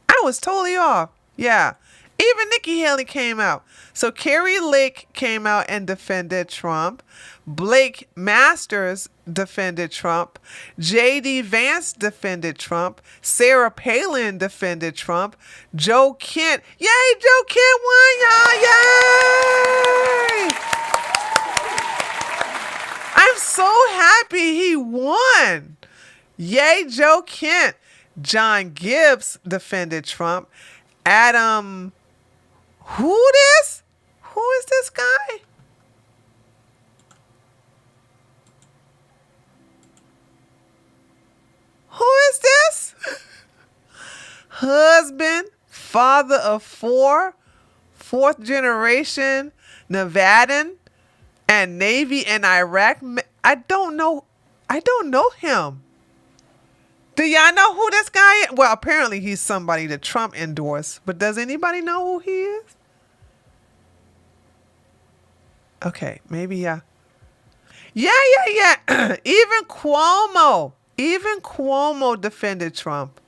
I was totally off. Yeah. Even Nikki Haley came out. So Carrie Lake came out and defended Trump. Blake Masters defended Trump. J.D. Vance defended Trump. Sarah Palin defended Trump. Joe Kent. Yay, Joe Kent won, y'all. Yay! I'm so happy he won. Yay, Joe Kent. John Gibbs defended Trump. Adam, who is this guy? Who is this? Husband, father of four, fourth generation Nevadan, and Navy and Iraq. I don't know him. Do y'all know who this guy is? Well, apparently he's somebody that Trump endorsed, but does anybody know who he is? Okay, maybe, yeah. Yeah. Even Cuomo defended Trump.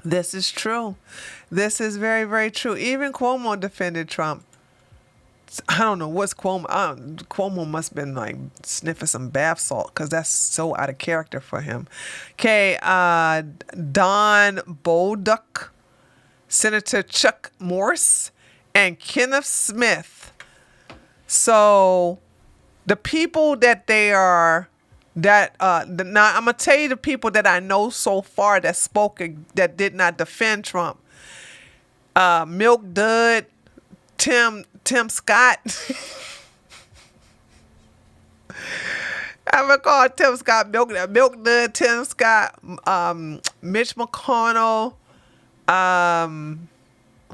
This is true. This is very, very true. Even Cuomo defended Trump. I don't know what's Cuomo. Cuomo must have been like sniffing some bath salt because that's so out of character for him. Okay, Don Bolduc, Senator Chuck Morse, and Kenneth Smith. So the people that they are, now I'm gonna tell you the people that I know so far that spoke that did not defend Trump. Milk Dud, Tim Scott. I'm gonna call Tim Scott Milk Dud, Tim Scott, Mitch McConnell.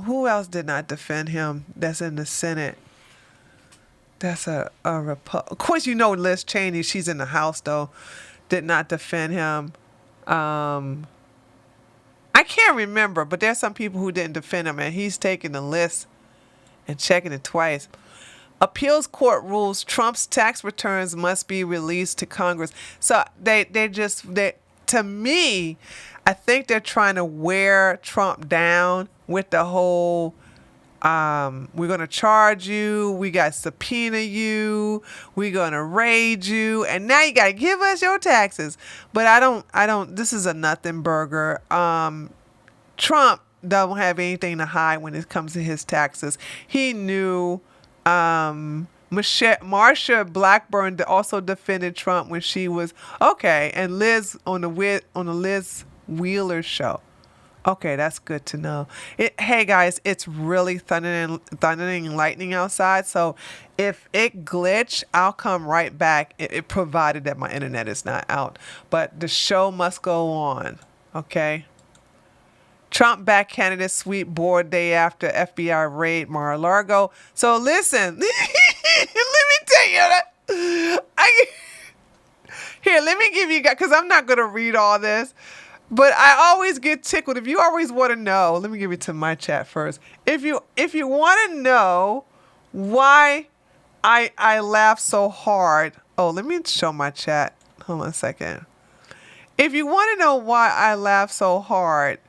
Who else did not defend him? That's in the Senate. That's a Of course, you know Liz Cheney. She's in the House though. Did not defend him. I can't remember, but there's some people who didn't defend him, and he's taking the list and checking it twice. Appeals court rules Trump's tax returns must be released to Congress. So they to me, I think they're trying to wear Trump down with the whole we're going to charge you, we got subpoena you, we're going to raid you, and now you got to give us your taxes. But I don't this is a nothing burger. Trump don't have anything to hide when it comes to his taxes. He knew Marsha Blackburn also defended Trump when she was okay, and Liz on the Liz Wheeler show. Okay, that's good to know. Hey guys, it's really thundering and lightning outside. So if it glitch, I'll come right back. It provided that my internet is not out. But the show must go on. Okay. Trump back candidate sweep board day after FBI raid Mar-a-Lago. So listen, let me tell you that. Here, let me give you guys, because I'm not going to read all this. But I always get tickled. If you always want to know, let me give it to my chat first. If you want to know why I laugh so hard. Oh, let me show my chat. Hold on a second. If you want to know why I laugh so hard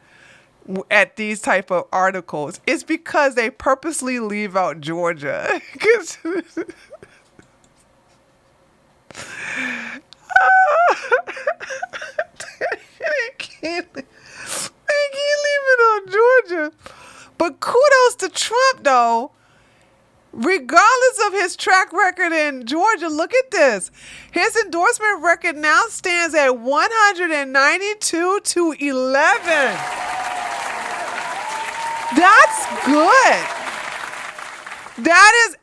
at these type of articles, it's because they purposely leave out Georgia. They can't leave it on Georgia. But kudos to Trump, though. Regardless of his track record in Georgia, look at this. His endorsement record now stands at 192-11. That's good. That is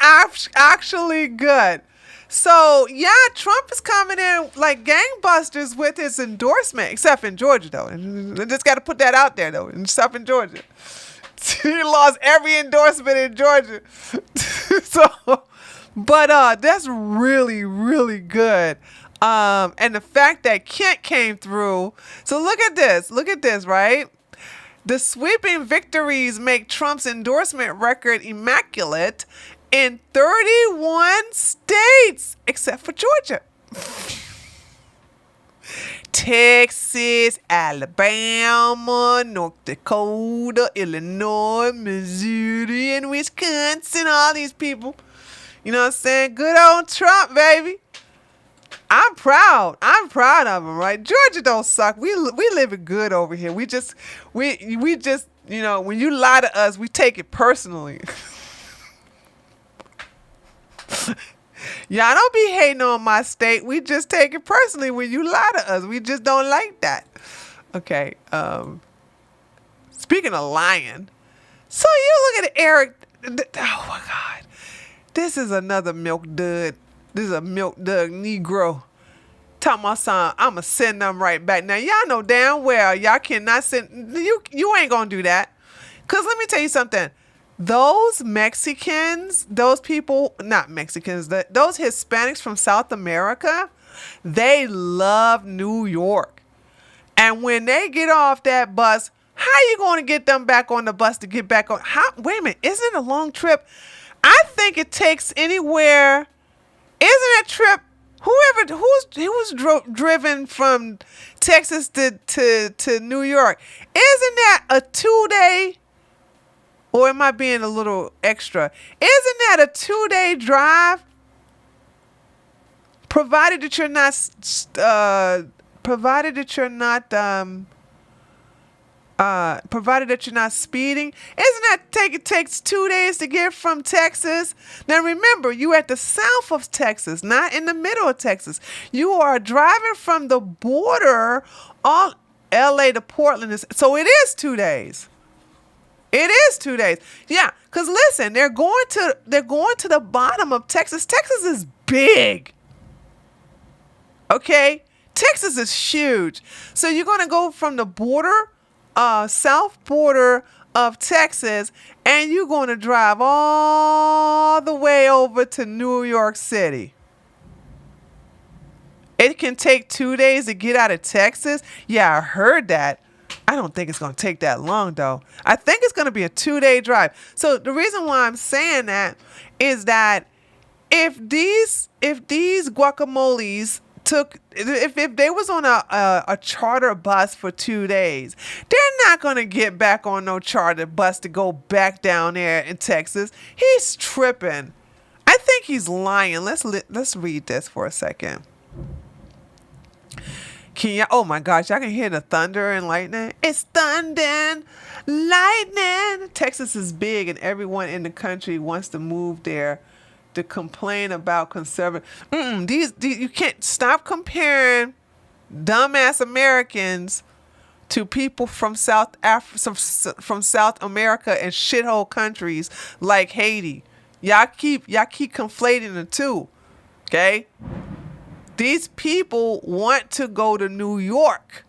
actually good. So, yeah, Trump is coming in like gangbusters with his endorsement, except in Georgia, though. And I just got to put that out there, though, except in Georgia. He lost every endorsement in Georgia. But that's really, really good. And the fact that Kent came through. So look at this, right? The sweeping victories make Trump's endorsement record immaculate in 31 states, except for Georgia. Texas, Alabama, North Dakota, Illinois, Missouri, and Wisconsin, all these people. You know what I'm saying? Good old Trump, baby. I'm proud. I'm proud of him, right? Georgia don't suck. We living good over here. We just, you know, when you lie to us, we take it personally. Y'all don't be hating on my state. We just take it personally when you lie to us. We just don't like that. Okay. Speaking of lying, so you look at Eric. Oh my God, this is another milk dud. This is a milk dud Negro. Talking about something, I'ma send them right back. Now y'all know damn well y'all cannot send. You ain't gonna do that. Cause let me tell you something. Those Mexicans, those people, not Mexicans, those Hispanics from South America, they love New York. And when they get off that bus, how you going to get them back on the bus to get back on? Wait a minute, isn't it a long trip? I think it takes anywhere, isn't that trip, who's driven from Texas to New York, isn't that a 2-day? Or am I being a little extra? Isn't that a 2-day drive? Provided that you're not speeding. Isn't that it takes 2 days to get from Texas? Now remember, you at the south of Texas, not in the middle of Texas. You are driving from the border on LA to Portland. So it is 2 days. It is 2 days. Yeah, because listen, they're going to the bottom of Texas. Texas is big. Okay? Texas is huge. So you're going to go from the border, south border of Texas, and you're going to drive all the way over to New York City. It can take 2 days to get out of Texas. Yeah, I heard that. I don't think it's going to take that long, though. I think it's going to be a 2-day drive. So the reason why I'm saying that is that if these guacamoles if they was on a charter bus for 2 days, they're not going to get back on no charter bus to go back down there in Texas. He's tripping. I think he's lying. Let's read this for a second. Oh my gosh, y'all can hear the thunder and lightning. It's thundering, lightning. Texas is big and everyone in the country wants to move there to complain about conservative. You can't stop comparing dumbass Americans to people from South America and shithole countries like Haiti. Y'all keep conflating the two. Okay? These people want to go to New York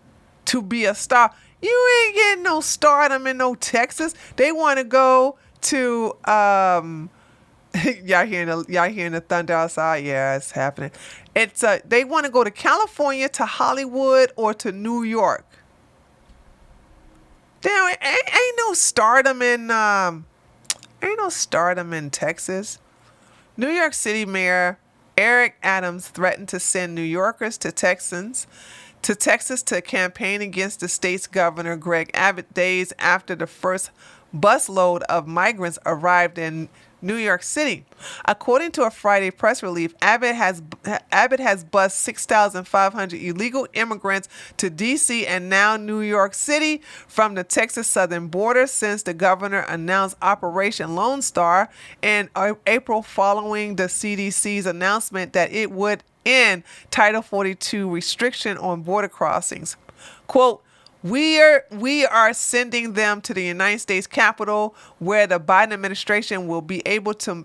to be a star. You ain't getting no stardom in no Texas. They want to go to y'all hearing the thunder outside? Yeah, it's happening. It's they want to go to California, to Hollywood, or to New York. Damn, ain't no stardom in Texas. New York City Mayor Eric Adams threatened to send New Yorkers to Texas to campaign against the state's governor, Greg Abbott, days after the first busload of migrants arrived in New York City. According to a Friday press release, Abbott has bused 6,500 illegal immigrants to D.C. and now New York City from the Texas southern border since the governor announced Operation Lone Star in April, following the CDC's announcement that it would end Title 42 restriction on border crossings. Quote, We are sending them to the United States Capitol, where the Biden administration will be able to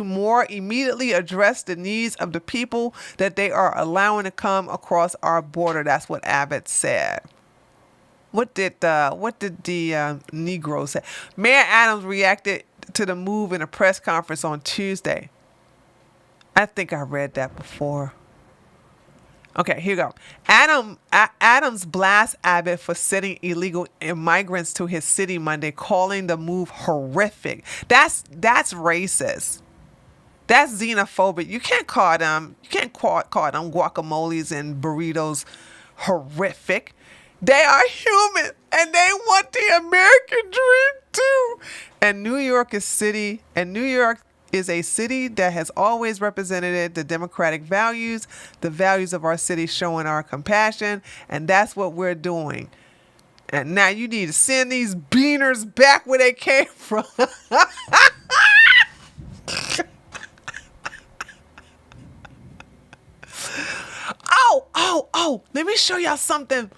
more immediately address the needs of the people that they are allowing to come across our border. That's what Abbott said. What did the Negro say? Mayor Adams reacted to the move in a press conference on Tuesday. I think I read that before. Okay, here you go. Adams blasts Abbott for sending illegal immigrants to his city Monday, calling the move horrific. That's racist. That's xenophobic. You can't call them guacamoles and burritos horrific. They are human and they want the American dream too. And New York is a city that has always represented the democratic values, the values of our city, showing our compassion, and that's what we're doing. And now you need to send these beaners back where they came from. Oh, let me show y'all something.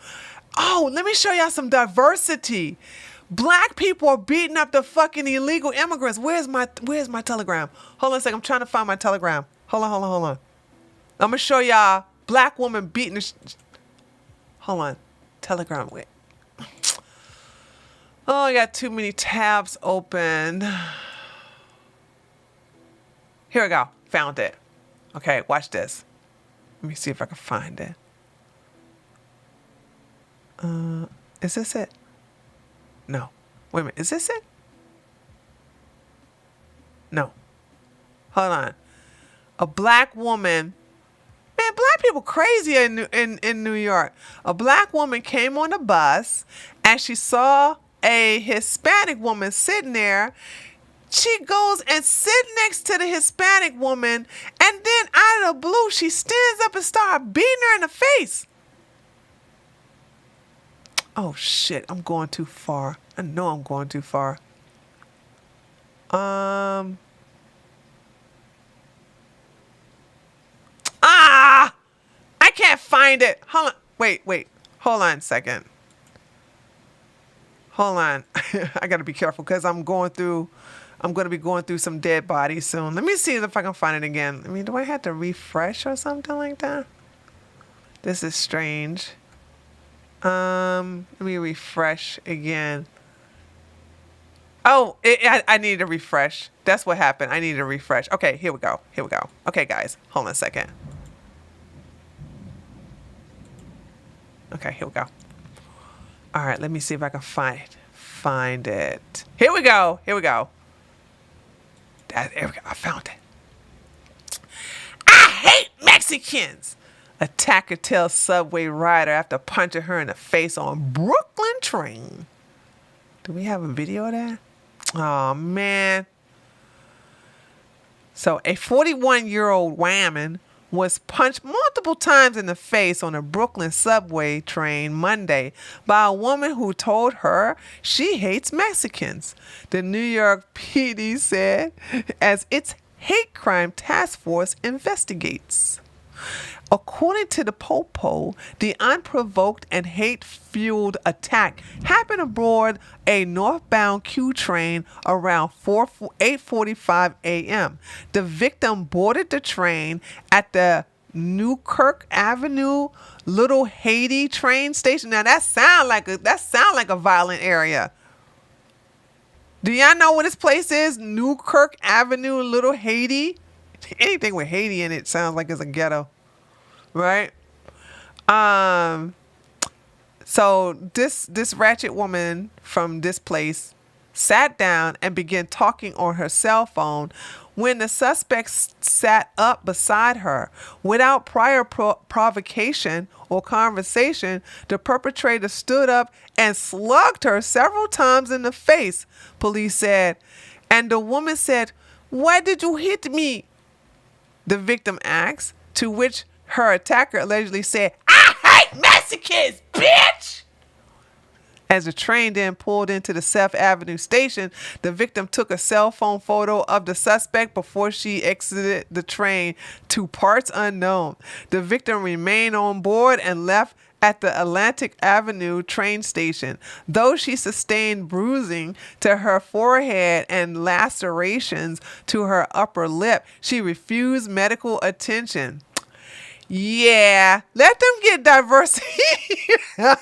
Oh, let me show y'all some diversity. Black people are beating up the fucking illegal immigrants. Where's my telegram? Hold on a second. I'm trying to find my telegram. Hold on. I'm gonna show y'all black woman beating hold on. Telegram. Wait. Oh, I got too many tabs open. Here we go. Found it. Okay, watch this. Let me see if I can find it. Is this it? No. Wait a minute. Is this it? No. Hold on. A black woman. Man, black people crazy in New York. A black woman came on the bus and she saw a Hispanic woman sitting there. She goes and sits next to the Hispanic woman, and then out of the blue, she stands up and starts beating her in the face. Oh shit, I'm going too far. I know I'm going too far. I can't find it. Hold on. Wait. Hold on a second. Hold on. I gotta be careful because I'm going to be going through some dead bodies soon. Let me see if I can find it again. I mean, do I have to refresh or something like that? This is strange. Let me refresh again. Oh, I needed to refresh. That's what happened. I needed to refresh. Okay, here we go. Okay, guys, hold on a second. Okay, here we go. All right, let me see if I can find it. Here we go. There we go. I found it. I hate Mexicans. Attacker tells subway rider after punching her in the face on Brooklyn train. Do we have a video of that? Oh, man. So a 41-year-old woman was punched multiple times in the face on a Brooklyn subway train Monday by a woman who told her she hates Mexicans. The New York PD said as its hate crime task force investigates. According to the Popo, the unprovoked and hate-fueled attack happened aboard a northbound Q train around 8:45 a.m. The victim boarded the train at the Newkirk Avenue Little Haiti train station. Now that sound like a violent area. Do y'all know what this place is? Newkirk Avenue Little Haiti. Anything with Haiti in it sounds like it's a ghetto. Right? So this ratchet woman from this place sat down and began talking on her cell phone when the suspect sat up beside her. Without prior provocation or conversation, the perpetrator stood up and slugged her several times in the face, police said. And the woman said, "Why did you hit me?" The victim asked, to which her attacker allegedly said, "I hate Mexicans, bitch!" As the train then pulled into the 7th Avenue station, the victim took a cell phone photo of the suspect before she exited the train to parts unknown. The victim remained on board and left at the Atlantic Avenue train station. Though she sustained bruising to her forehead and lacerations to her upper lip, she refused medical attention. Yeah, let them get diversity. Let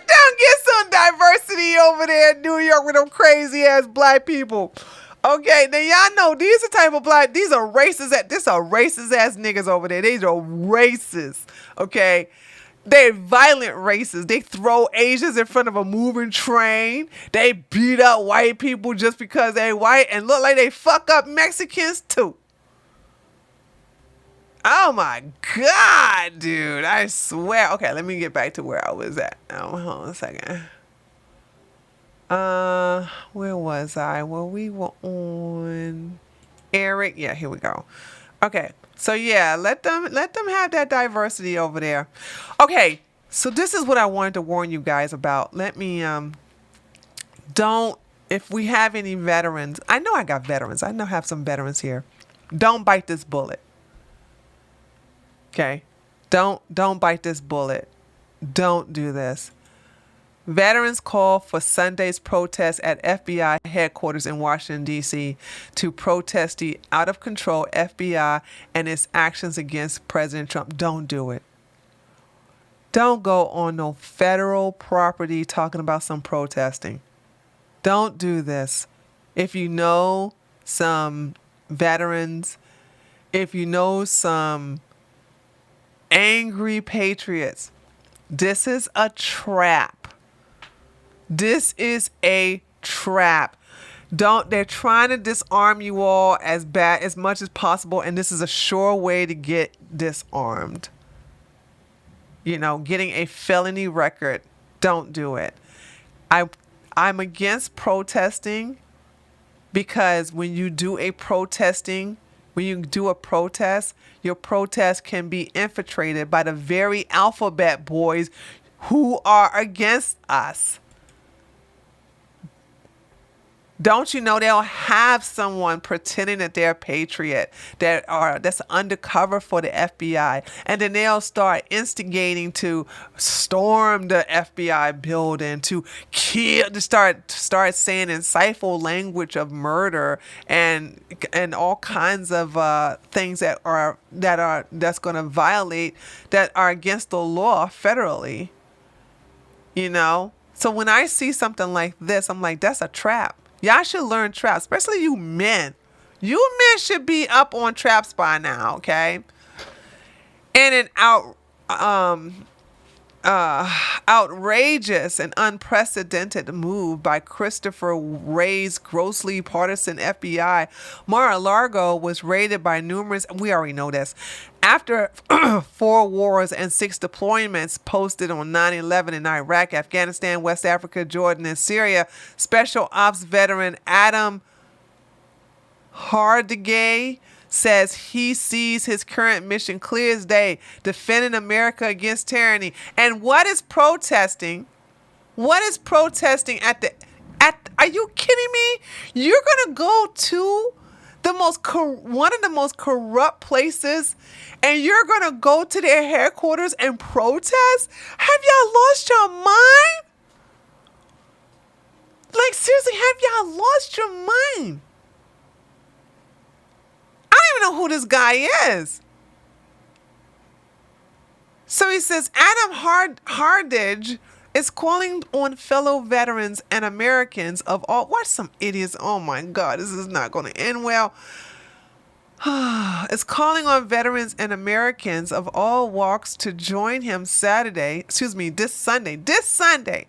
them get some diversity over there in New York with them crazy ass black people. Okay, now y'all know these are type of black. These are racist. This are racist ass niggas over there. These are racist. Okay, they're violent racists. They throw Asians in front of a moving train. They beat up white people just because they white and look like they fuck up Mexicans too. Oh my God, dude! I swear. Okay, let me get back to where I was at. Oh, hold on a second. Where was I? Well, we were on Eric. Yeah, here we go. Okay. So yeah, let them have that diversity over there. Okay. So this is what I wanted to warn you guys about. Let me don't, if we have any veterans, I know I got veterans. I know I have some veterans here. Don't bite this bullet. Okay? Don't bite this bullet. Don't do this. Veterans call for Sunday's protest at FBI headquarters in Washington, D.C. to protest the out-of-control FBI and its actions against President Trump. Don't do it. Don't go on no federal property talking about some protesting. Don't do this. If you know some veterans, if you know some angry patriots, this is a trap. This is a trap. They're trying to disarm you all as much as possible, and this is a sure way to get disarmed. You know, getting a felony record. Don't do it. I'm against protesting because when you do a protest, your protest can be infiltrated by the very alphabet boys who are against us. Don't you know they'll have someone pretending that they're a patriot that's undercover for the FBI, and then they'll start instigating to storm the FBI building, to kill, to start saying insightful language of murder and all kinds of things that's going to violate, that are against the law federally. You know, so when I see something like this, I'm like, that's a trap. Y'all should learn traps, especially you men. You men should be up on traps by now, okay? And an outrageous and unprecedented move by Christopher Wray's grossly partisan FBI, Mar-a-Lago was raided by numerous, we already know this, after 4 wars and 6 deployments posted on 9/11 in Iraq, Afghanistan, West Africa, Jordan, and Syria. Special Ops veteran Adam Hardegay says he sees his current mission clear as day, defending America against tyranny. And what is protesting? What is protesting are you kidding me? You're going to go to one of the most corrupt places, and you're going to go to their headquarters and protest? Have y'all lost your mind? Like, seriously, have y'all lost your mind? I don't even know who this guy is. So he says Adam Hardage is calling on fellow veterans and Americans of all. Watch some idiots. Oh my God, this is not going to end well. It's calling on veterans and Americans of all walks to join him this Sunday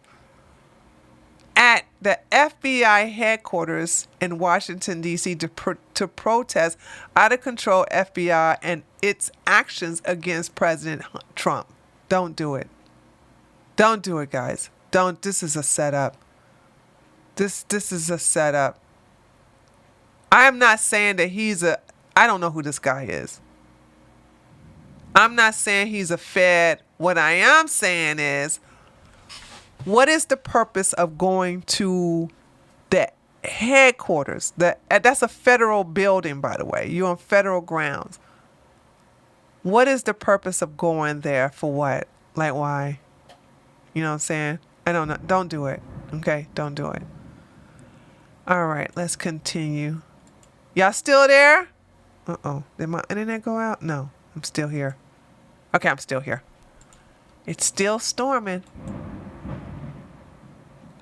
at the FBI headquarters in Washington, D.C. to protest out-of-control FBI and its actions against President Trump. Don't do it. Don't do it, guys. Don't. This is a setup. This is a setup. I am not saying that I don't know who this guy is. I'm not saying he's a Fed. What I am saying is, what is the purpose of going to the headquarters? That's a federal building, by the way. You're on federal grounds. What is the purpose of going there for what? Like, why? You know what I'm saying? I don't know. Don't do it. Okay? Don't do it. All right. Let's continue. Y'all still there? Uh-oh. Did my internet go out? No. I'm still here. Okay, I'm still here. It's still storming.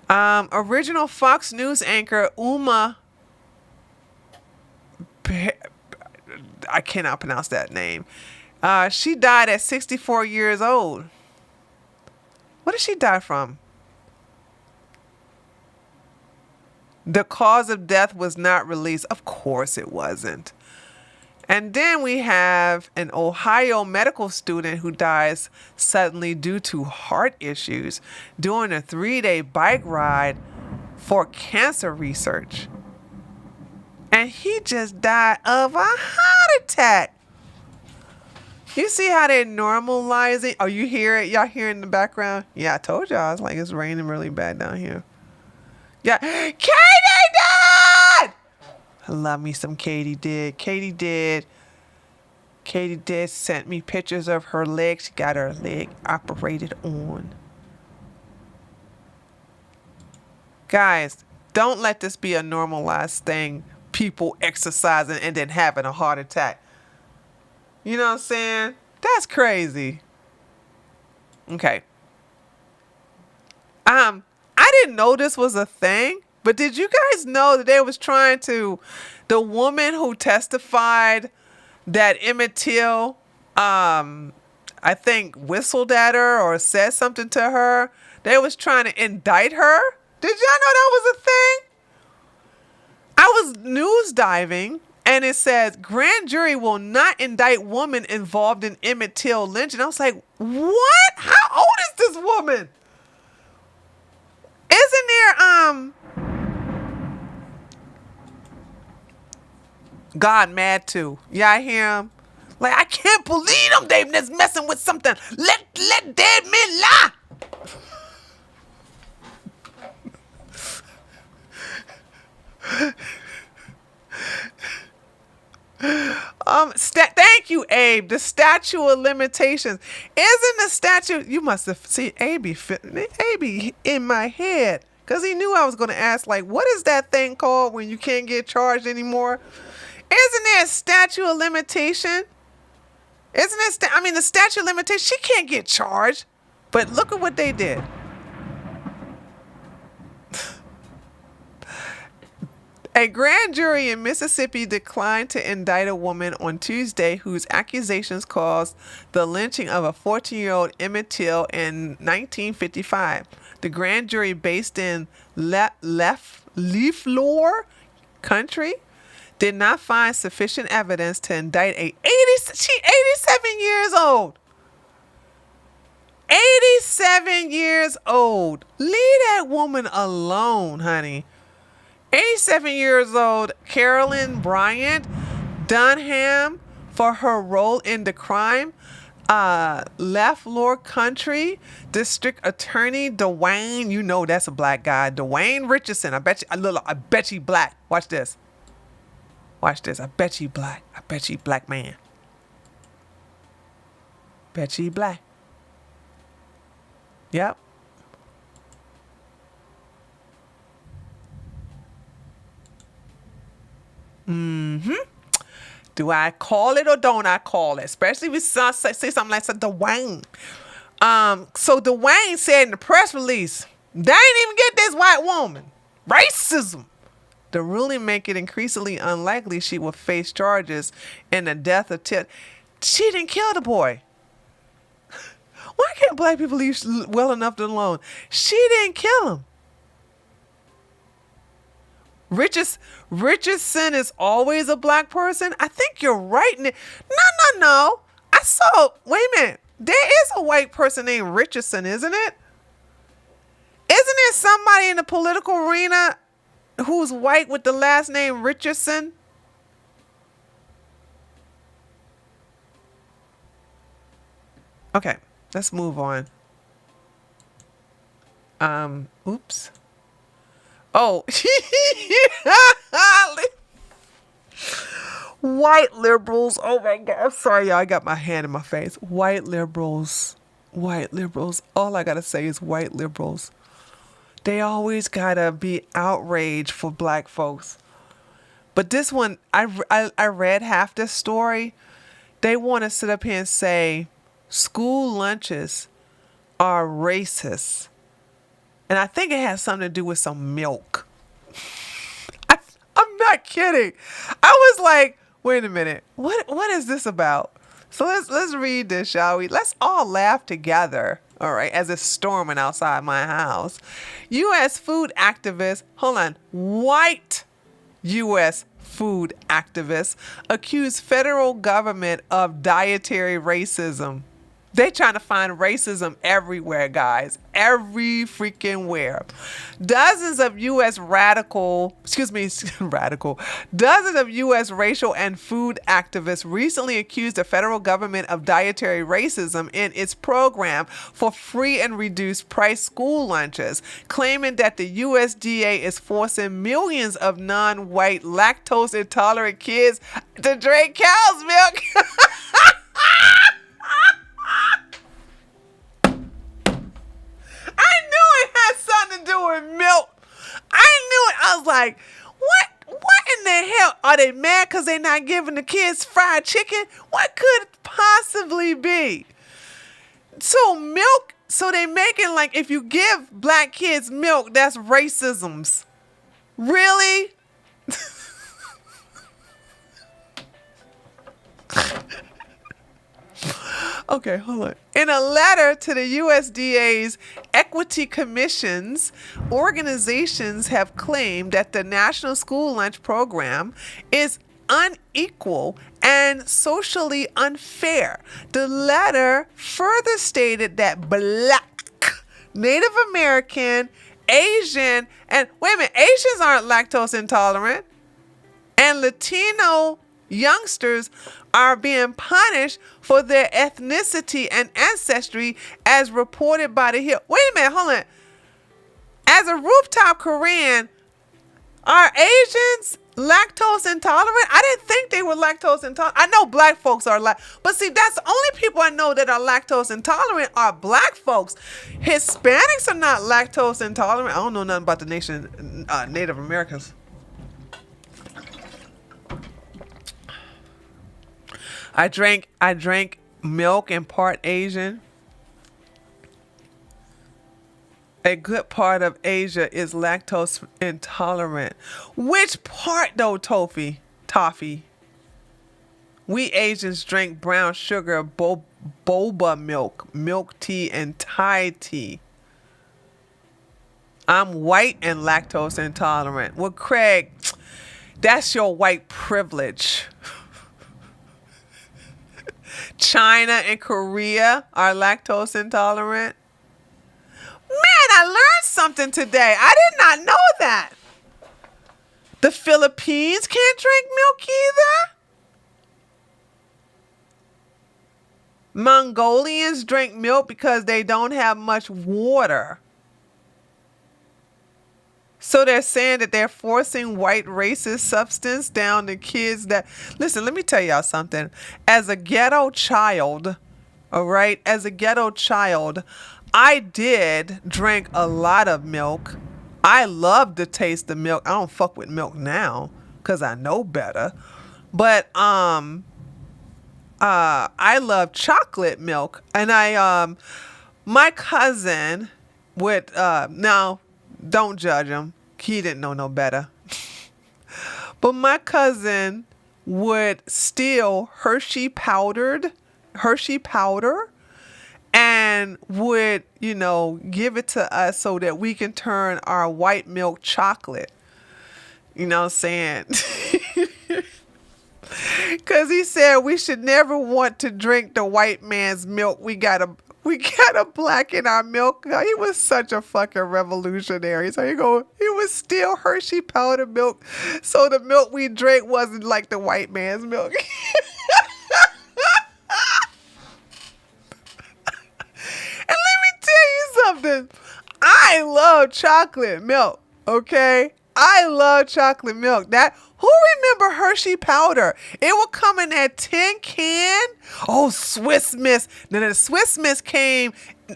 Original Fox News anchor Uma I cannot pronounce that name. She died at 64 years old. What did she die from? The cause of death was not released. Of course it wasn't. And then we have an Ohio medical student who dies suddenly due to heart issues during a 3-day bike ride for cancer research. And he just died of a heart attack. You see how they're normalizing? Oh, you hear it? Y'all hear it in the background? Yeah, I told y'all. It's like it's raining really bad down here. Yeah. Katie did! I love me some Katie did. Katie did sent me pictures of her leg. She got her leg operated on. Guys, don't let this be a normalized thing. People exercising and then having a heart attack. You know what I'm saying? That's crazy. Okay. I didn't know this was a thing, but did you guys know that they was trying to, the woman who testified that Emmett Till, I think whistled at her or said something to her, they was trying to indict her? Did y'all know that was a thing? I was news diving and it says grand jury will not indict woman involved in Emmett Till lynching. I was like, what? How old is this woman? Isn't there God mad too? Yeah, I hear him. Like, I can't believe them. They just messing with something. Let dead men lie. Thank you, Abe. The statute of limitations. Isn't the statute? You must have seen Abe in my head because he knew I was going to ask. Like, what is that thing called when you can't get charged anymore? Isn't there a statute of limitation? Isn't it? The statute of limitation. She can't get charged. But look at what they did. A grand jury in Mississippi declined to indict a woman on Tuesday whose accusations caused the lynching of a 14-year-old Emmett Till in 1955. The grand jury based in Leaflore Country did not find sufficient evidence to indict she's 87 years old. 87 years old. Leave that woman alone, honey. 87 years old Carolyn Bryant Dunham for her role in the crime. Leaflore Country District Attorney Dwayne, you know that's a black guy. Dwayne Richardson. I bet you black. Watch this. Watch this. I bet you black. I bet you black man. Bet you black. Yep. Do I call it or don't I call it? Especially if we say something like Dwayne. So Dwayne said in the press release, they ain't even get this white woman. Racism. The ruling make it increasingly unlikely she will face charges in the death of Till. She didn't kill the boy. Why can't black people leave well enough alone? She didn't kill him. Richardson is always a black person. I think you're right. No. Wait a minute. There is a white person named Richardson, isn't it? Isn't there somebody in the political arena who's white with the last name Richardson? Okay, let's move on. Oops. Oh, white liberals. Oh my God. I'm sorry, y'all. I got my hand in my face. White liberals. White liberals. All I got to say is white liberals. They always got to be outraged for black folks. But this one, I read half this story. They want to sit up here and say school lunches are racist. And I think it has something to do with some milk. I'm not kidding. I was like, wait a minute. What is this about? So let's read this, shall we? Let's all laugh together. All right, as it's storming outside my house. U.S. food activists, hold on, white U.S. food activists accuse federal government of dietary racism. They trying to find racism everywhere, guys. Every freaking where. Dozens of U.S. Dozens of U.S. racial and food activists recently accused the federal government of dietary racism in its program for free and reduced price school lunches, claiming that the USDA is forcing millions of non-white lactose intolerant kids to drink cow's milk. I knew it had something to do with milk. I knew it. I was like, what in the hell? Are they mad because they're not giving the kids fried chicken? What could it possibly be? So milk, so they making like if you give black kids milk, that's racisms. Really? Okay, hold on. In a letter to the USDA's Equity Commissions, organizations have claimed that the National School Lunch Program is unequal and socially unfair. The letter further stated that Black, Native American, Asian, and wait a minute, Asians aren't lactose intolerant, and Latino youngsters are being punished for their ethnicity and ancestry as reported by the Hill. Wait a minute, hold on. As a rooftop Korean, are Asians lactose intolerant? I didn't think they were lactose intolerant. I know black folks are but see, that's the only people I know that are lactose intolerant are black folks. Hispanics are not lactose intolerant. I don't know nothing about the nation, Native Americans. I drank milk in part Asian. A good part of Asia is lactose intolerant. Which part though, Toffee? We Asians drink brown sugar, boba milk tea, and Thai tea. I'm white and lactose intolerant. Well, Craig, that's your white privilege. China and Korea are lactose intolerant. Man, I learned something today. I did not know that. The Philippines can't drink milk either. Mongolians drink milk because they don't have much water. So they're saying that they're forcing white racist substance down the kids that... Listen, let me tell y'all something. As a ghetto child, all right, I did drink a lot of milk. I love the taste of milk. I don't fuck with milk now because I know better. But I love chocolate milk. And my cousin would... now, don't judge him. He didn't know no better. But my cousin would steal Hershey powder and would, give it to us so that we can turn our white milk chocolate. You know what I'm saying? Because he said we should never want to drink the white man's milk. We gotta blacken our milk. He was such a fucking revolutionary. So he would steal Hershey powder milk so the milk we drank wasn't like the white man's milk. And let me tell you something. I love chocolate milk, okay? I love chocolate milk. Who remember Hershey powder? It would come in that tin can. Oh, Swiss Miss. Then the Swiss Miss came.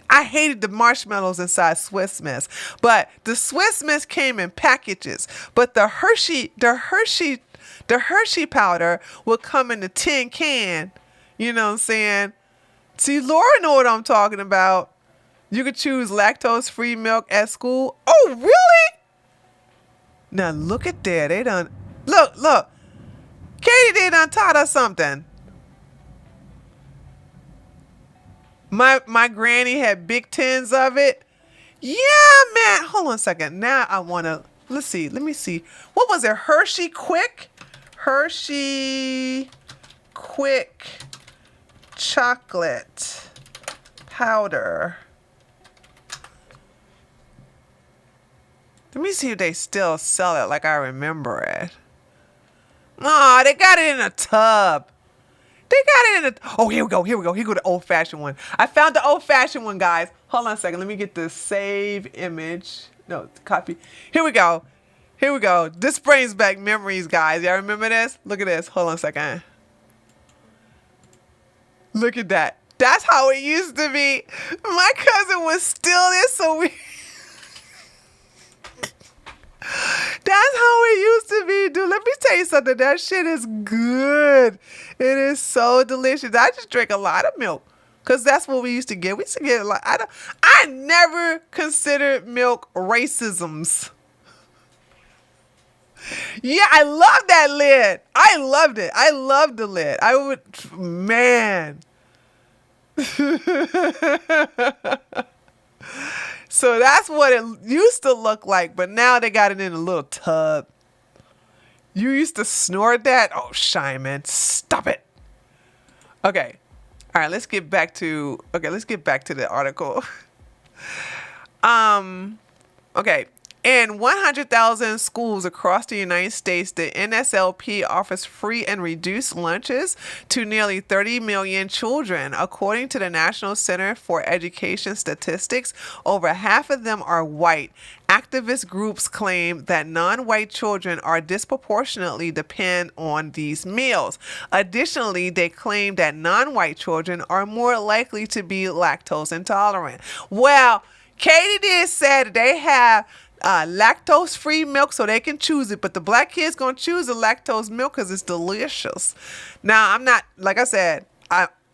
I hated the marshmallows inside Swiss Miss, but the Swiss Miss came in packages. But the Hershey powder would come in the tin can. You know what I'm saying? See, Laura know what I'm talking about. You could choose lactose-free milk at school. Oh, really? Now look at that. Look, look. Katie done taught us something. My granny had big tins of it. Yeah, man. Hold on a second. Now I want to, let's see. Let me see. What was it? Hershey Quick? Hershey Quick chocolate powder. Let me see if they still sell it like I remember it. Oh, they got it in a tub. They got it in a... Oh, here we go. Here we go. Here go the old-fashioned one. I found the old-fashioned one, guys. Hold on a second. Let me get the save image. No, copy. Here we go. Here we go. This brings back memories, guys. Y'all remember this? Look at this. Hold on a second. Look at that. That's how it used to be. My cousin was still there, so we... That's how it used to be, dude. Let me tell you something. That shit is good. It is so delicious. I just drink a lot of milk because that's what we used to get. We used to get a lot. I never considered milk racisms. Yeah, I love that lid. I loved it. I loved the lid. I would, man. So that's what it used to look like, but now they got it in a little tub. You used to snort that? Oh, Shine, man, stop it. Okay. All right, let's get back to the article. Okay. In 100,000 schools across the United States, the NSLP offers free and reduced lunches to nearly 30 million children. According to the National Center for Education Statistics, over half of them are white. Activist groups claim that non-white children are disproportionately depend on these meals. Additionally, they claim that non-white children are more likely to be lactose intolerant. Well, Katie did say that they have lactose-free milk so they can choose it, but the black kids gonna choose the lactose milk because it's delicious. Now, I'm not, like I said,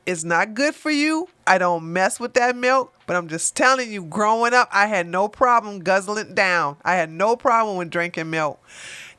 it's not good for you. I don't mess with that milk, but I'm just telling you, growing up, I had no problem guzzling it down. I had no problem with drinking milk.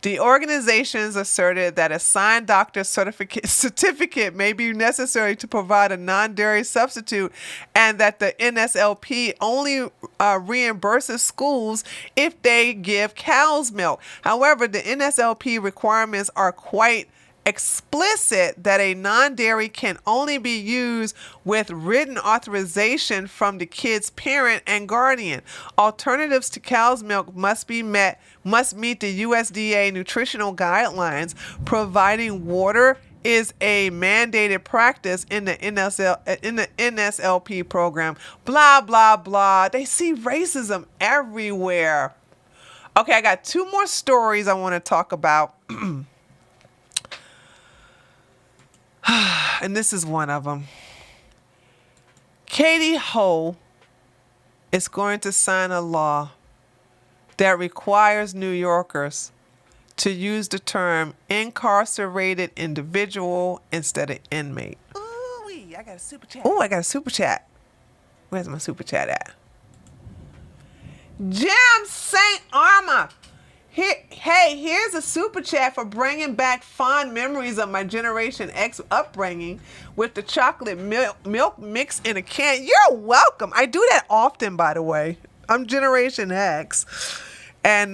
The organizations asserted that a signed doctor's certificate may be necessary to provide a non-dairy substitute, and that the NSLP only reimburses schools if they give cows milk. However, the NSLP requirements are quite explicit that a non-dairy can only be used with written authorization from the kid's parent and guardian. Alternatives to cow's milk must meet the USDA nutritional guidelines. Providing water is a mandated practice in the NSLP program. Blah, blah, blah. They see racism everywhere. Okay, I got two more stories I want to talk about. And this is one of them. Katie Ho is going to sign a law that requires New Yorkers to use the term incarcerated individual instead of inmate. Ooh, I got a super chat. Oh, I got a super chat. Where's my super chat at? Jim St. Armor. Here's a super chat for bringing back fond memories of my Generation X upbringing with the chocolate milk mix in a can. You're welcome. I do that often, by the way. I'm Generation X. And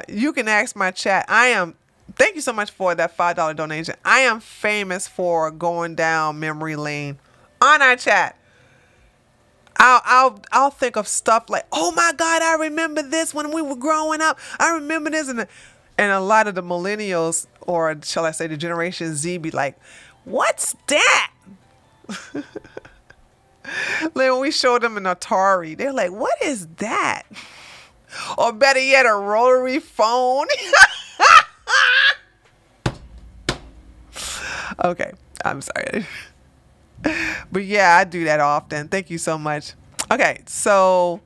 you can ask my chat. Thank you so much for that $5 donation. I am famous for going down memory lane on our chat. I'll think of stuff like, oh my God, I remember this when we were growing up. I remember this, and a lot of the millennials, or shall I say the Generation Z, be like, what's that? Like when we showed them an Atari, they're like, what is that? Or better yet, a rotary phone. Okay, I'm sorry. But yeah, I do that often. Thank you so much. Okay, so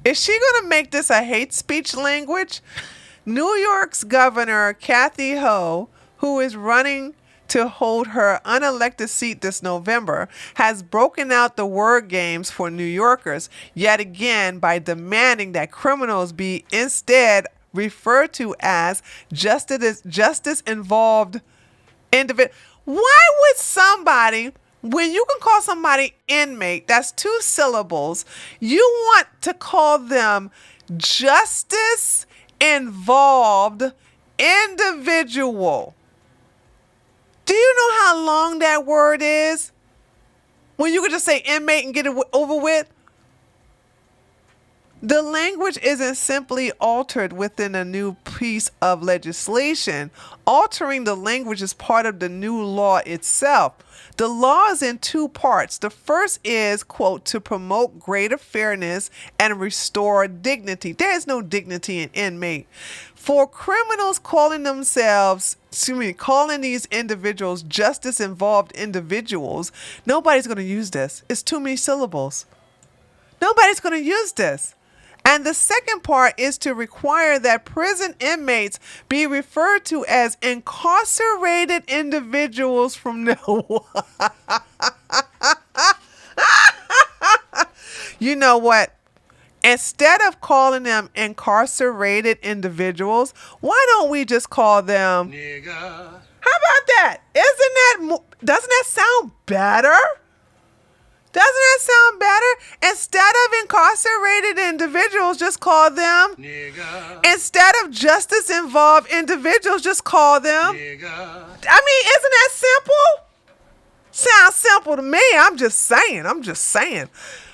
is she going to make this a hate speech language? New York's Governor Kathy Ho, who is running to hold her unelected seat this November, has broken out the word games for New Yorkers yet again by demanding that criminals be instead referred to as justice involved individual. Why would somebody, when you can call somebody inmate, that's 2 syllables, you want to call them justice involved individual? Do you know how long that word is? When you could just say inmate and get it over with? The language isn't simply altered within a new piece of legislation. Altering the language is part of the new law itself. The law is in 2 parts. The first is, quote, to promote greater fairness and restore dignity. There is no dignity in inmate. For criminals calling these individuals justice-involved individuals, nobody's going to use this. It's too many syllables. Nobody's going to use this. And the second part is to require that prison inmates be referred to as incarcerated individuals from now on. You know what? Instead of calling them incarcerated individuals, why don't we just call them nigga? How about that? Doesn't that sound better? Doesn't that sound better? Instead of incarcerated individuals, just call them nigga. Instead of justice-involved individuals, just call them nigga. I mean, isn't that simple? Sounds simple to me. I'm just saying.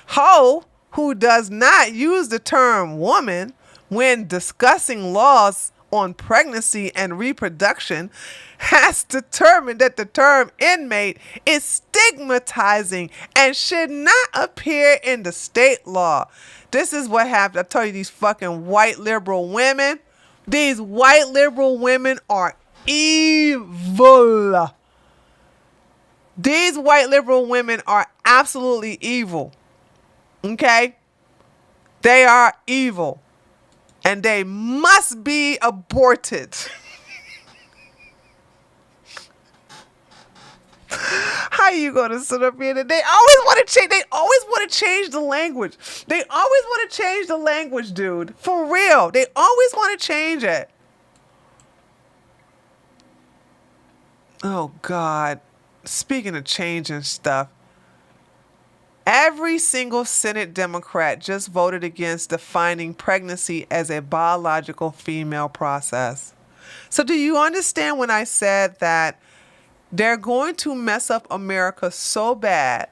Ho, who does not use the term woman when discussing laws on pregnancy and reproduction, has determined that the term inmate is stigmatizing and should not appear in the state law. This is what happened. I tell you, these fucking white liberal women, these white liberal women are evil. These white liberal women are absolutely evil. Okay? They are evil. And they must be aborted. How you gonna sit up here? They always want to change. They always want to change the language. They always want to change the language, dude. For real. They always want to change it. Oh God. Speaking of changing stuff, every single Senate Democrat just voted against defining pregnancy as a biological female process. So do you understand when I said that they're going to mess up America so bad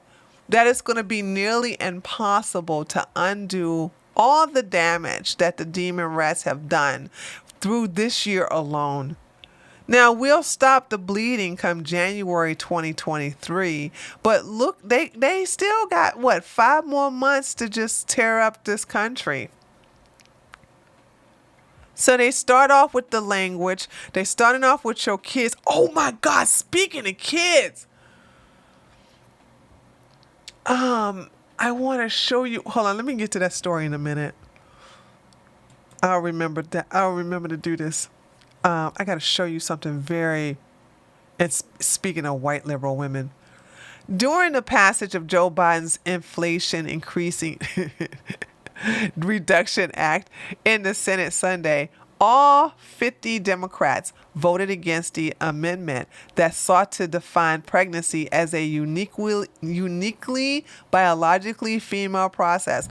that it's going to be nearly impossible to undo all the damage that the demon rats have done through this year alone? Now, we'll stop the bleeding come January 2023, but look, they still got, 5 more months to just tear up this country. So they start off with the language. They starting off with your kids. Oh my God, speaking of kids. I want to show you. Hold on, let me get to that story in a minute. I'll remember to do this. I got to show you something and speaking of white liberal women. During the passage of Joe Biden's Inflation Increasing Reduction Act in the Senate Sunday, all 50 Democrats voted against the amendment that sought to define pregnancy as a uniquely biologically female process.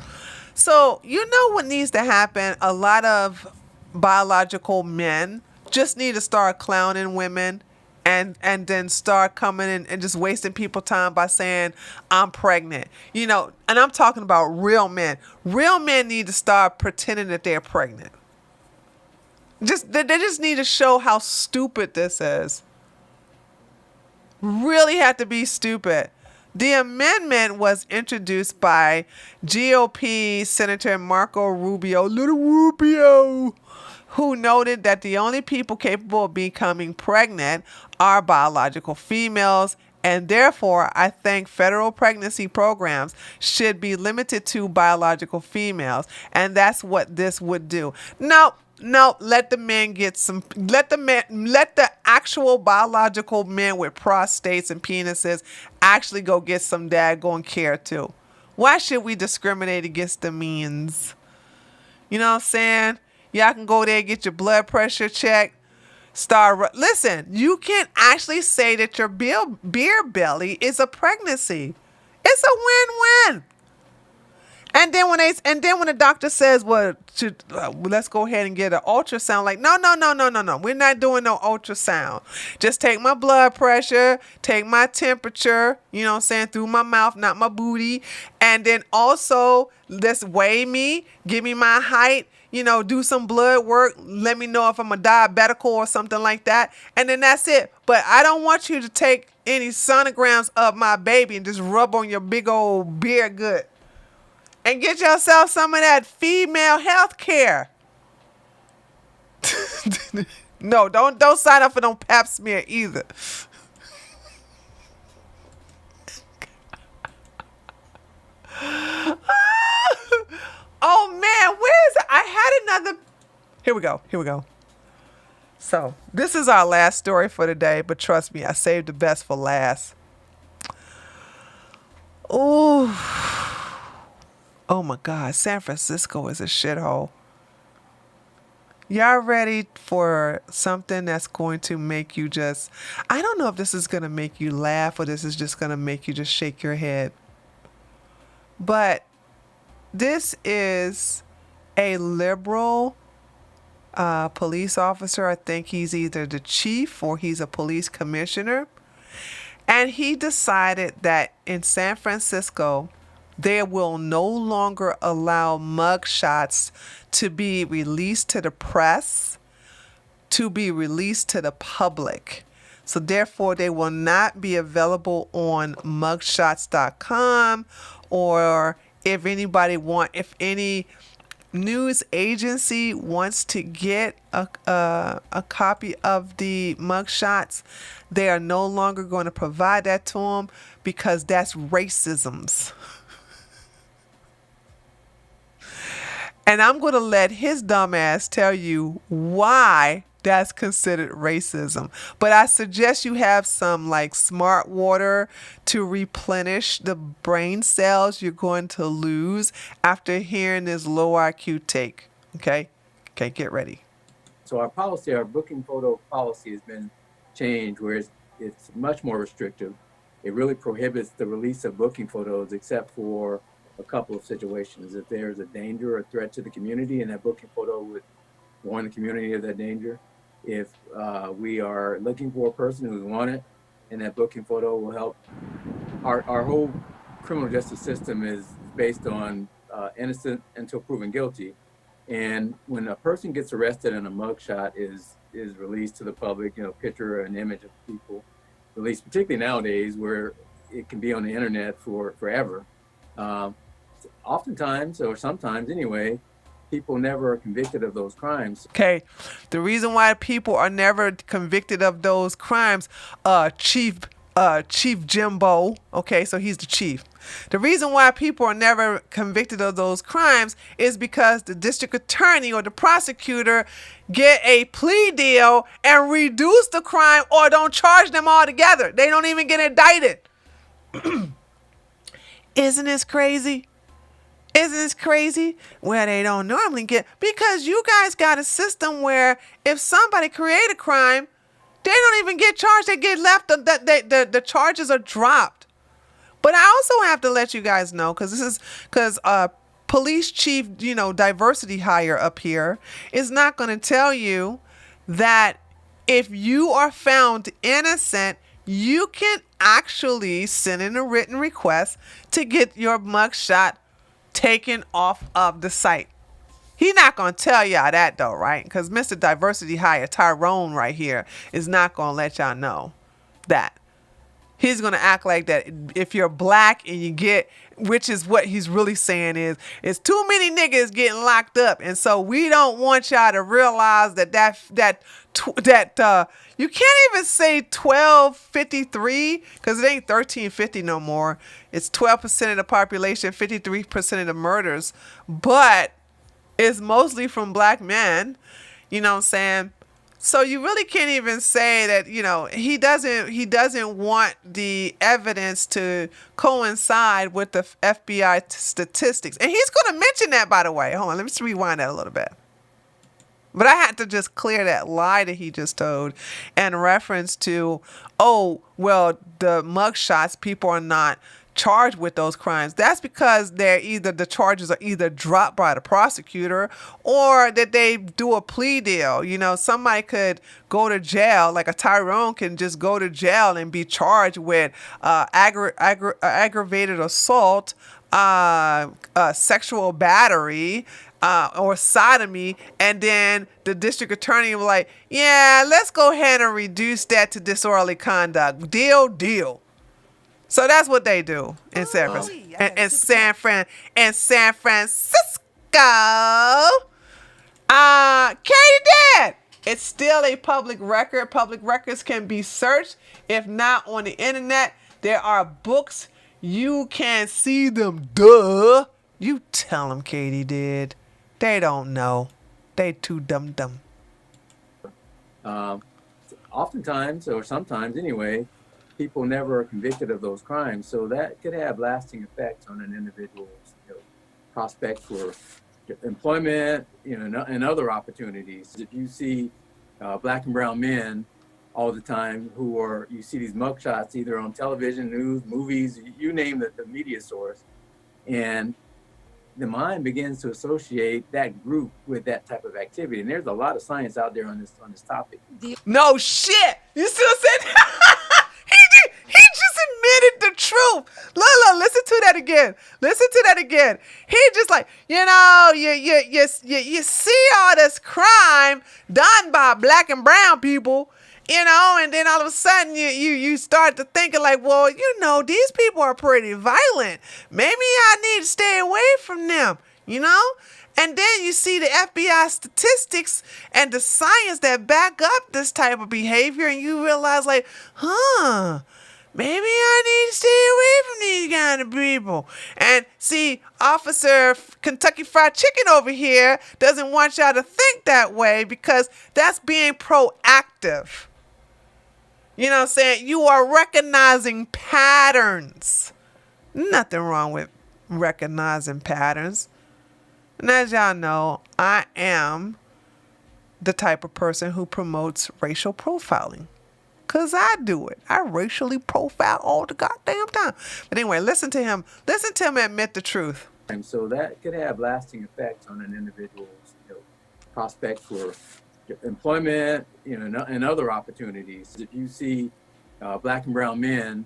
So, you know what needs to happen? A lot of biological men just need to start clowning women and then start coming in and just wasting people's time by saying, I'm pregnant. You know, and I'm talking about real men. Real men need to start pretending that they're pregnant. They just need to show how stupid this is. Really have to be stupid. The amendment was introduced by GOP Senator Marco Rubio, little Rubio, who noted that the only people capable of becoming pregnant are biological females, and therefore I think federal pregnancy programs should be limited to biological females, and that's what this would do. No, let the men get some, let the actual biological men with prostates and penises actually go get some daggone care too. Why should we discriminate against the means? You know what I'm saying? Y'all can go there, get your blood pressure checked. Listen, you can actually say that your beer belly is a pregnancy. It's a win-win. And then when the doctor says, well, let's go ahead and get an ultrasound, like, no. We're not doing no ultrasound. Just take my blood pressure, take my temperature, you know what I'm saying, through my mouth, not my booty. And then also, let's weigh me, give me my height, do some blood work, let me know if I'm a diabetical or something like that. And then that's it. But I don't want you to take any sonograms of my baby and just rub on your big old beer gut. And get yourself some of that female health care. No, don't sign up for no pap smear either. Oh man, where is it? I had another. Here we go. So this is our last story for today, but trust me, I saved the best for last. Ooh. Oh my God, San Francisco is a shithole. Y'all ready for something that's going to make you I don't know if this is going to make you laugh or this is just going to make you just shake your head. But this is a liberal police officer. I think he's either the chief or he's a police commissioner. And he decided that in San Francisco, they will no longer allow mugshots to be released to the press, to be released to the public. So therefore, they will not be available on mugshots.com, or if any news agency wants to get a copy of the mugshots, they are no longer going to provide that to them because that's racism. And I'm going to let his dumb ass tell you why that's considered racism. But I suggest you have some smart water to replenish the brain cells you're going to lose after hearing this low IQ take. Okay, get ready. So our booking photo policy has been changed where it's much more restrictive. It really prohibits the release of booking photos except for a couple of situations. If there's a danger or threat to the community, and that booking photo would warn the community of that danger. If we are looking for a person who's wanted, and that booking photo will help. Our whole criminal justice system is based on innocent until proven guilty. And when a person gets arrested and a mugshot is released to the public, picture or an image of people, released particularly nowadays where it can be on the internet forever. Oftentimes, or sometimes anyway, people never are convicted of those crimes. Okay, the reason why people are never convicted of those crimes, Chief Jimbo, okay, so he's the chief. The reason why people are never convicted of those crimes is because the district attorney or the prosecutor get a plea deal and reduce the crime or don't charge them altogether. They don't even get indicted. Isn't this crazy? Isn't this crazy? Where they don't normally get, because you guys got a system where if somebody create a crime, they don't even get charged. They get left. The charges are dropped. But I also have to let you guys know, because police chief, diversity hire up here is not going to tell you that if you are found innocent, you can actually send in a written request to get your mugshot taken off of the site. He's not going to tell y'all that though, right? Because Mr. Diversity Hire, Tyrone right here, is not going to let y'all know that. He's going to act like that if you're black and you get, which is what he's really saying is too many niggas getting locked up. And so we don't want y'all to realize that you can't even say 1253 because it ain't 1350 no more. It's 12% of the population, 53% of the murders, but it's mostly from black men. You know what I'm saying? So you really can't even say that, he doesn't want the evidence to coincide with the FBI statistics. And he's going to mention that, by the way. Hold on, let me just rewind that a little bit. But I had to just clear that lie that he just told in reference to, oh, well, the mugshots, people are not charged with those crimes. That's because the charges are either dropped by the prosecutor or that they do a plea deal. You know, somebody could go to jail, like a Tyrone can just go to jail and be charged with aggravated assault, sexual battery, or sodomy, and then the district attorney was like, yeah, let's go ahead and reduce that to disorderly conduct. Deal. So that's what they do in San Francisco. Katie did. It's still a public record. Public records can be searched. If not on the internet, there are books. You can see them. Duh. You tell them Katie did. They don't know. They too dumb. Oftentimes, or sometimes anyway, people never are convicted of those crimes. So that could have lasting effects on an individual's prospects for employment, and other opportunities. If you see black and brown men all the time you see these mugshots either on television, news, movies, you name the media source, and the mind begins to associate that group with that type of activity. And there's a lot of science out there on this topic. No shit. You still said he just admitted the truth. Lola, listen to that again. He just like, you see all this crime done by black and brown people, and then all of a sudden you start to thinking like, well, these people are pretty violent. Maybe I need to stay away from them, And then you see the FBI statistics and the science that back up this type of behavior, and you realize like, maybe I need to stay away from these kind of people. And see, Officer Kentucky Fried Chicken over here doesn't want y'all to think that way because that's being proactive. You know what I'm saying? You are recognizing patterns. Nothing wrong with recognizing patterns. And as y'all know, I am the type of person who promotes racial profiling. Because I do it. I racially profile all the goddamn time. But anyway, listen to him admit the truth. And so that could have lasting effects on an individual's prospects for employment, and other opportunities. If you see black and brown men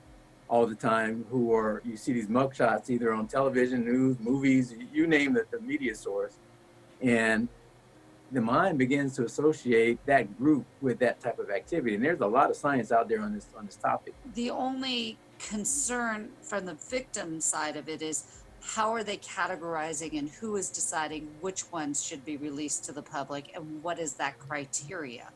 all the time you see these mugshots either on television, news, movies, you name the media source, and the mind begins to associate that group with that type of activity. And there's a lot of science out there on this topic. The only concern from the victim side of it is how are they categorizing and who is deciding which ones should be released to the public and what is that criteria?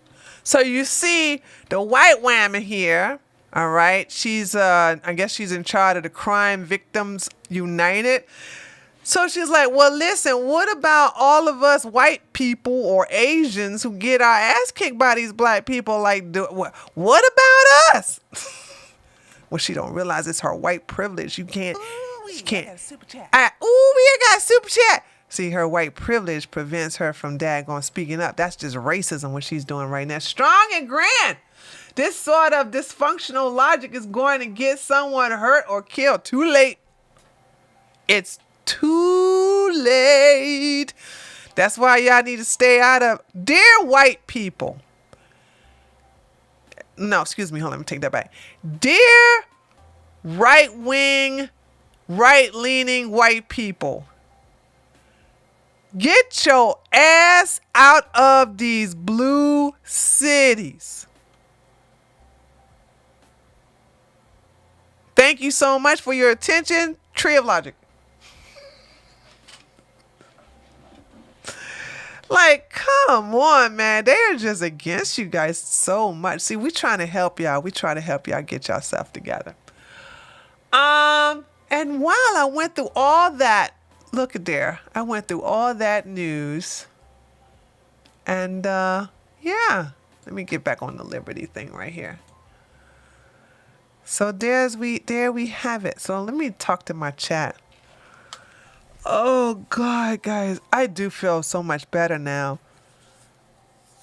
So you see the white woman here, all right? She's, I guess she's in charge of the Crime Victims United. So she's like, well, listen, what about all of us white people or Asians who get our ass kicked by these black people? Like, what about us? Well, she don't realize it's her white privilege. She can't. We got a super chat. We got a super chat. See, her white privilege prevents her from daggone speaking up. That's just racism, what she's doing right now. Strong and grand. This sort of dysfunctional logic is going to get someone hurt or killed. Too late. It's too late. That's why y'all need to stay out of. Dear white people. No, excuse me. Hold on. Let me take that back. Dear right-wing, right-leaning white people. Get your ass out of these blue cities. Thank you so much for your attention. Tree of Logic. Like, come on, man. They are just against you guys so much. See, we trying to help y'all. We try to help y'all get yourself together. And while I went through all that, look at there. I went through all that news. And, yeah. Let me get back on the Liberty thing right here. So there we have it. So let me talk to my chat. Oh, God, guys. I do feel so much better now.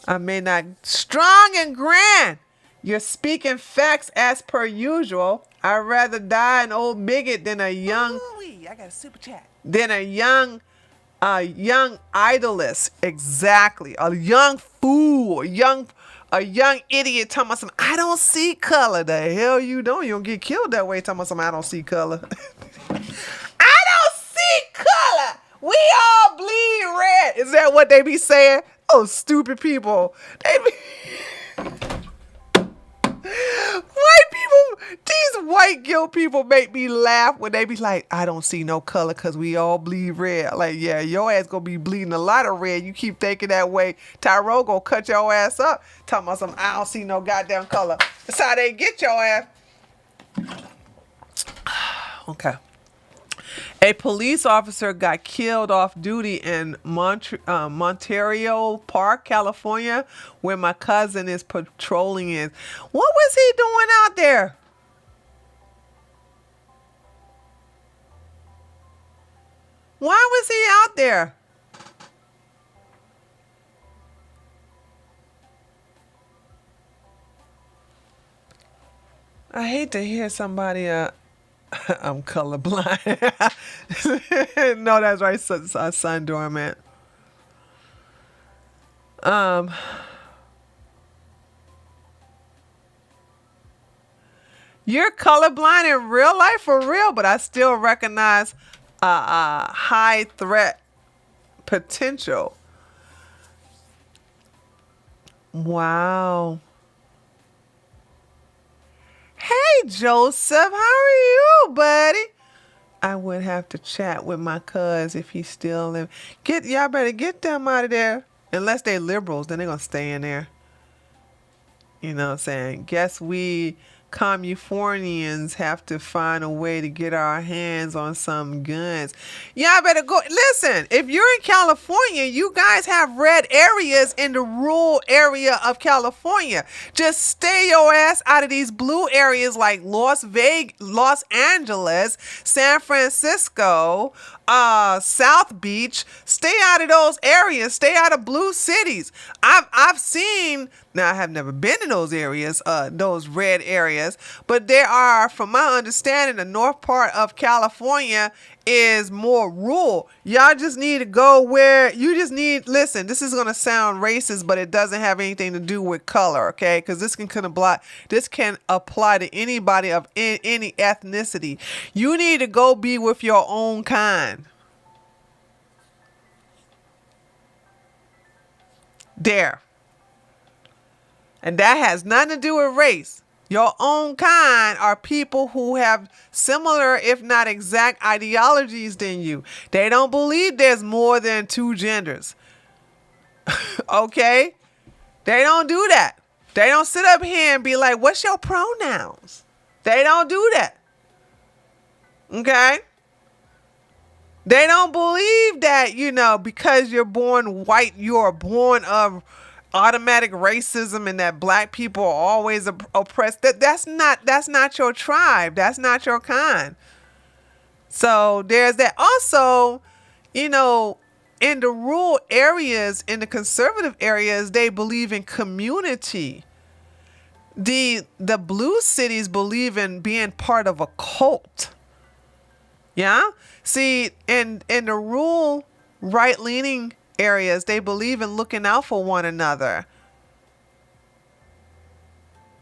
I may not strong and grand. You're speaking facts as per usual. I'd rather die an old bigot than a young Ooh-wee, I got a super chat. than a young idolist. Exactly. A young fool. A young idiot talking about some I don't see color. The hell you don't. You don't get killed that way talking about some I don't see color. I don't see color. We all bleed red. Is that what they be saying? Oh, stupid people. They be white people, these white guilt people make me laugh when they be like, I don't see no color because we all bleed red. Like, yeah, your ass gonna be bleeding a lot of red. You keep thinking that way. Tyrone gonna cut your ass up. Talking about some, I don't see no goddamn color. That's how they get your ass. Okay. A police officer got killed off duty in Monterey Park, California, where my cousin is patrolling is. What was he doing out there? Why was he out there? I hate to hear somebody I'm colorblind. No, that's right, son dormant. You're colorblind in real life for real, but I still recognize high threat potential. Wow. Hey, Joseph, how are you, buddy? I would have to chat with my cuz if he's still in. Y'all better get them out of there. Unless they liberals, then they're gonna stay in there. You know what I'm saying? Guess we Communifornians have to find a way to get our hands on some guns. Y'all better go. Listen, if you're in California, you guys have red areas in the rural area of California. Just stay your ass out of these blue areas like Los Angeles, San Francisco, South Beach. Stay out of those areas. Stay out of blue cities. I've seen. Now, I have never been in those areas, those red areas, but there are, from my understanding, the north part of California is more rural. Y'all just need to go where you just need, listen, this is going to sound racist, but it doesn't have anything to do with color, okay? Because this can apply to anybody of any ethnicity. You need to go be with your own kind. There. And that has nothing to do with race. Your own kind are people who have similar, if not exact, ideologies than you. They don't believe there's more than two genders. Okay? They don't do that. They don't sit up here and be like, what's your pronouns? They don't do that. Okay? They don't believe that, because you're born white, you're born of automatic racism and that black people are always oppressed. That's not your tribe. That's not your kind. So there's that. Also, in the rural areas, in the conservative areas, they believe in community. The blue cities believe in being part of a cult. Yeah? See, in the rural right-leaning areas, they believe in looking out for one another.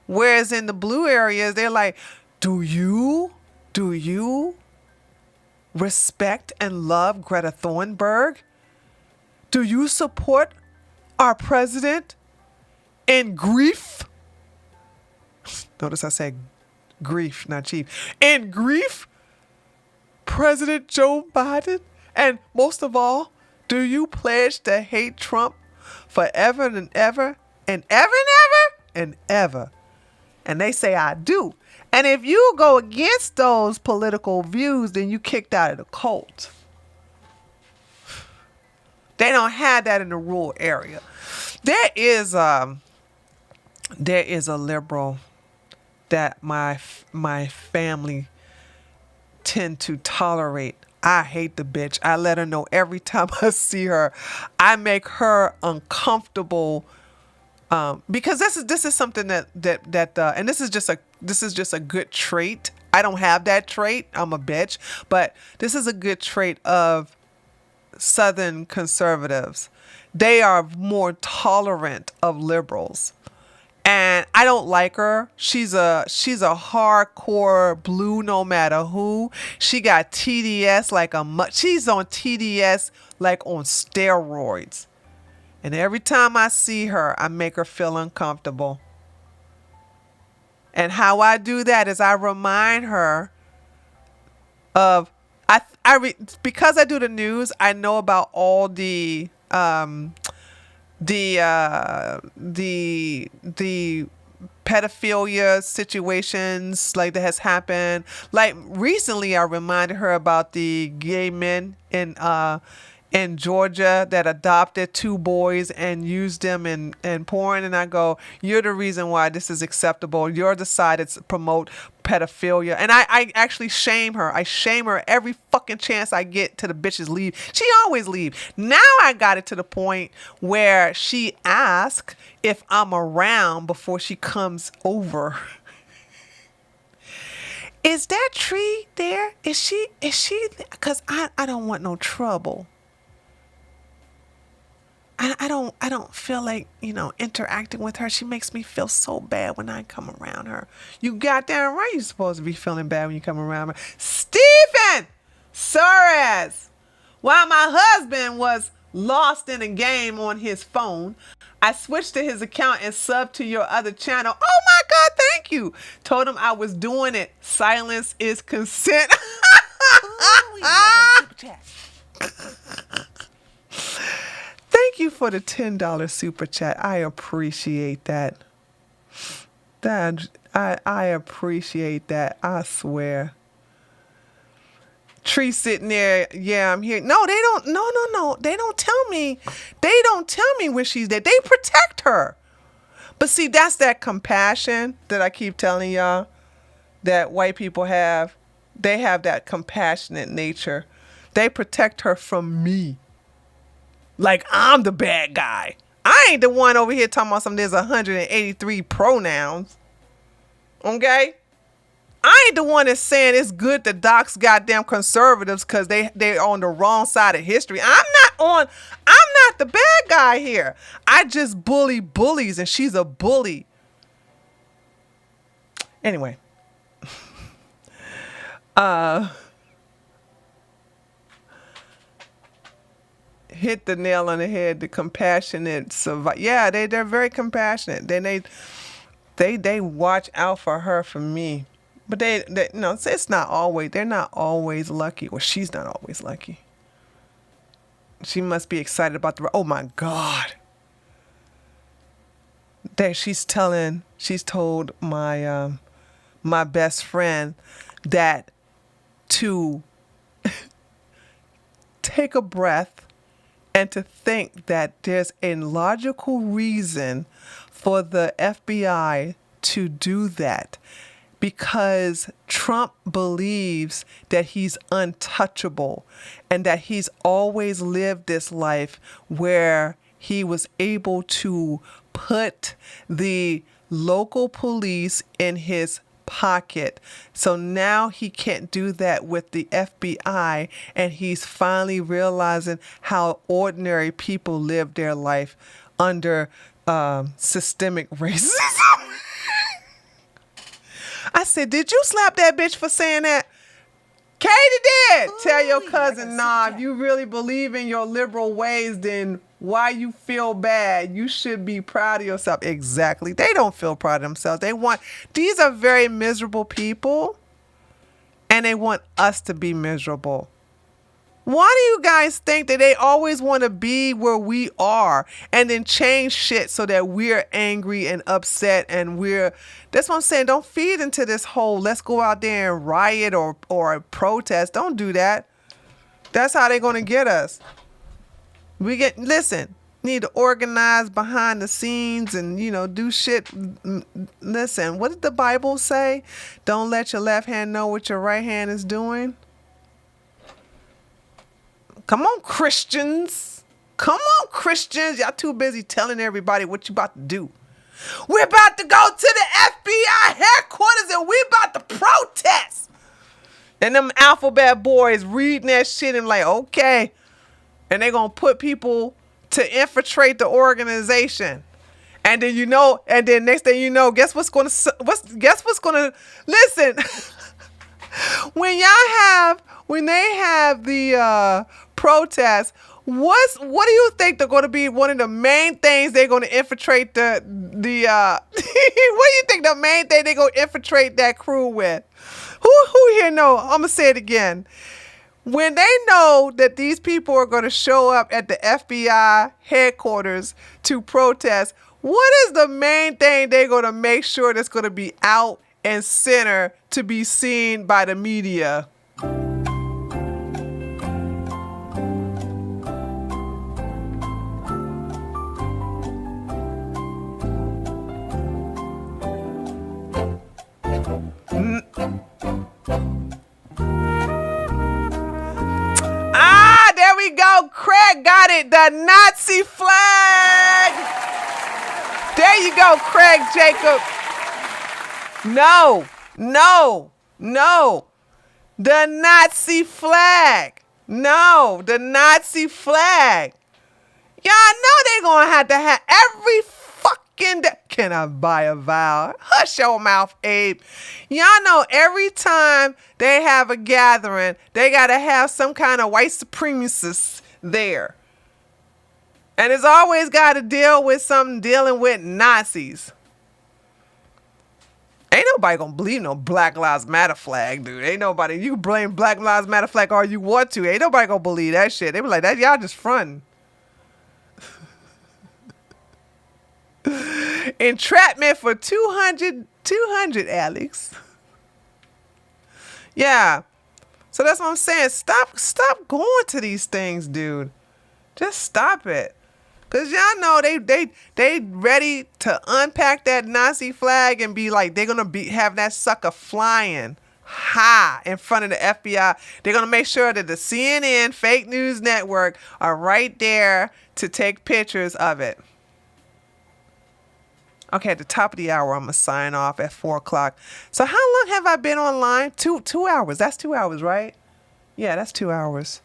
Whereas in the blue areas, they're like, do you respect and love Greta Thunberg? Do you support our president in grief? Notice I said grief, not chief. In grief, President Joe Biden? And most of all, do you pledge to hate Trump forever and ever and ever and ever and ever? And they say, I do. And if you go against those political views, then you kicked out of the cult. They don't have that in the rural area. There is a liberal that my family tend to tolerate. I hate the bitch. I let her know every time I see her. I make her uncomfortable Because this is something that and this is just a good trait. I don't have that trait. I'm a bitch, but this is a good trait of Southern conservatives. They are more tolerant of liberals. And I don't like her. She's a hardcore blue no matter who. She got TDS she's on TDS like on steroids. And every time I see her, I make her feel uncomfortable. And how I do that is I remind her of because I do the news, I know about all the pedophilia situations like that has happened. Like recently, I reminded her about the gay men in Georgia that adopted 2 boys and used them in porn. And I go, you're the reason why this is acceptable. You're the side that's promote pedophilia. And I actually shame her. I shame her every fucking chance I get till the bitches leave. She always leave. Now I got it to the point where she asks if I'm around before she comes over. Is that Tree there? Is she? Because I don't want no trouble. I don't feel like, interacting with her. She makes me feel so bad when I come around her. You goddamn right you're supposed to be feeling bad when you come around her. Stephen Suarez! While my husband was lost in a game on his phone, I switched to his account and subbed to your other channel. Oh my God, thank you. Told him I was doing it. Silence is consent. Ooh, yeah, super chat. Thank you for the $10 super chat. I appreciate that. I appreciate that. I swear. Tree sitting there. Yeah, I'm here. No, they don't. No. They don't tell me. They don't tell me where she's at. They protect her. But see, that's that compassion that I keep telling y'all that white people have. They have that compassionate nature. They protect her from me. Like I'm the bad guy. I ain't the one over here talking about something. There's 183 pronouns. Okay? I ain't the one that's saying it's good to dox goddamn conservatives because they're on the wrong side of history. I'm not the bad guy here. I just bully bullies and she's a bully. Anyway. Hit the nail on the head. The compassionate survive. Yeah, they're very compassionate. Then they watch out for her, for me. But they it's not always. They're not always lucky. Well, she's not always lucky. She must be excited about the. Oh my God. That she's told my my best friend that to take a breath. And to think that there's a logical reason for the FBI to do that because Trump believes that he's untouchable and that he's always lived this life where he was able to put the local police in his pocket. So now he can't do that with the FBI, and he's finally realizing how ordinary people live their life under systemic racism. I said, did you slap that bitch for saying that? Katie did. Tell your cousin, nah, if you really believe in your liberal ways, then why you feel bad? You should be proud of yourself. Exactly. They don't feel proud of themselves. These are very miserable people, and they want us to be miserable. Why do you guys think that they always want to be where we are and then change shit so that we're angry and upset and that's what I'm saying. Don't feed into this whole let's go out there and riot or protest. Don't do that. That's how they're going to get us. Need to organize behind the scenes and, do shit. Listen, what did the Bible say? Don't let your left hand know what your right hand is doing. Come on, Christians. Come on, Christians. Y'all too busy telling everybody what you about to do. We're about to go to the FBI headquarters and we're about to protest. And them alphabet boys reading that shit and like, okay. And they're going to put people to infiltrate the organization. And then and then next thing you know, guess what's going to listen. When they have the protest, what do you think they're going to be one of the main things they're going to infiltrate the what do you think the main thing they're going to infiltrate that crew with? Who here know? I'm going to say it again. When they know that these people are going to show up at the FBI headquarters to protest, what is the main thing they're going to make sure that's going to be out and center to be seen by the media? There we go. Craig got it. The Nazi flag. There you go, Craig Jacob. No. The Nazi flag. No, the Nazi flag. Y'all know they're going to have every fucking day. Can I buy a vowel? Hush your mouth, Abe. Y'all know every time they have a gathering, they got to have some kind of white supremacist there. And it's always got to deal with something dealing with Nazis. Ain't nobody gonna believe no Black Lives Matter flag, dude. Ain't nobody. You blame Black Lives Matter flag all you want to. Ain't nobody gonna believe that shit. They be like, that y'all just fronting. Entrapment for 200, Alex. Yeah. So that's what I'm saying. Stop going to these things, dude. Just stop it. Cause y'all know they ready to unpack that Nazi flag and be like, they're gonna have that sucker flying high in front of the FBI. They're gonna make sure that the CNN fake news network are right there to take pictures of it. Okay, at the top of the hour, I'm gonna sign off at 4:00. So how long have I been online? Two hours. That's 2 hours, right? Yeah, that's 2 hours.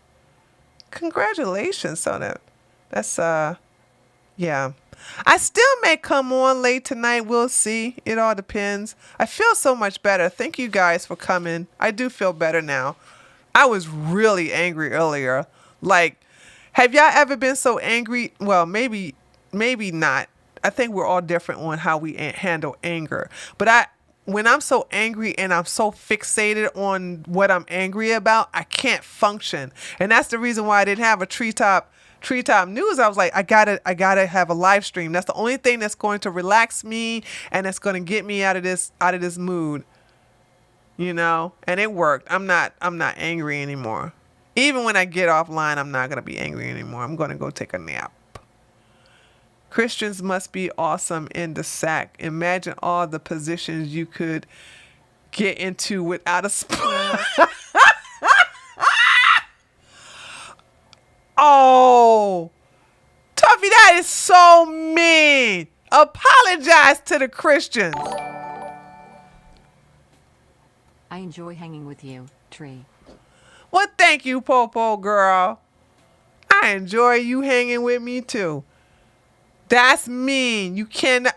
Congratulations on it. That's yeah. I still may come on late tonight. We'll see. It all depends. I feel so much better. Thank you guys for coming. I do feel better now. I was really angry earlier. Like, have y'all ever been so angry? Well, maybe not. I think we're all different on how we handle anger. But when I'm so angry and I'm so fixated on what I'm angry about, I can't function. And that's the reason why I didn't have a TreeTop news. I was like, I gotta have a live stream. That's the only thing that's going to relax me and that's going to get me out of this mood. You know? And it worked. I'm not angry anymore. Even when I get offline, I'm not going to be angry anymore. I'm going to go take a nap. Christians must be awesome in the sack. Imagine all the positions you could get into without a Oh, Tuffy, that is so mean. Apologize to the Christians. I enjoy hanging with you, Tree. Well, thank you, Popo girl. I enjoy you hanging with me too. That's mean. You cannot.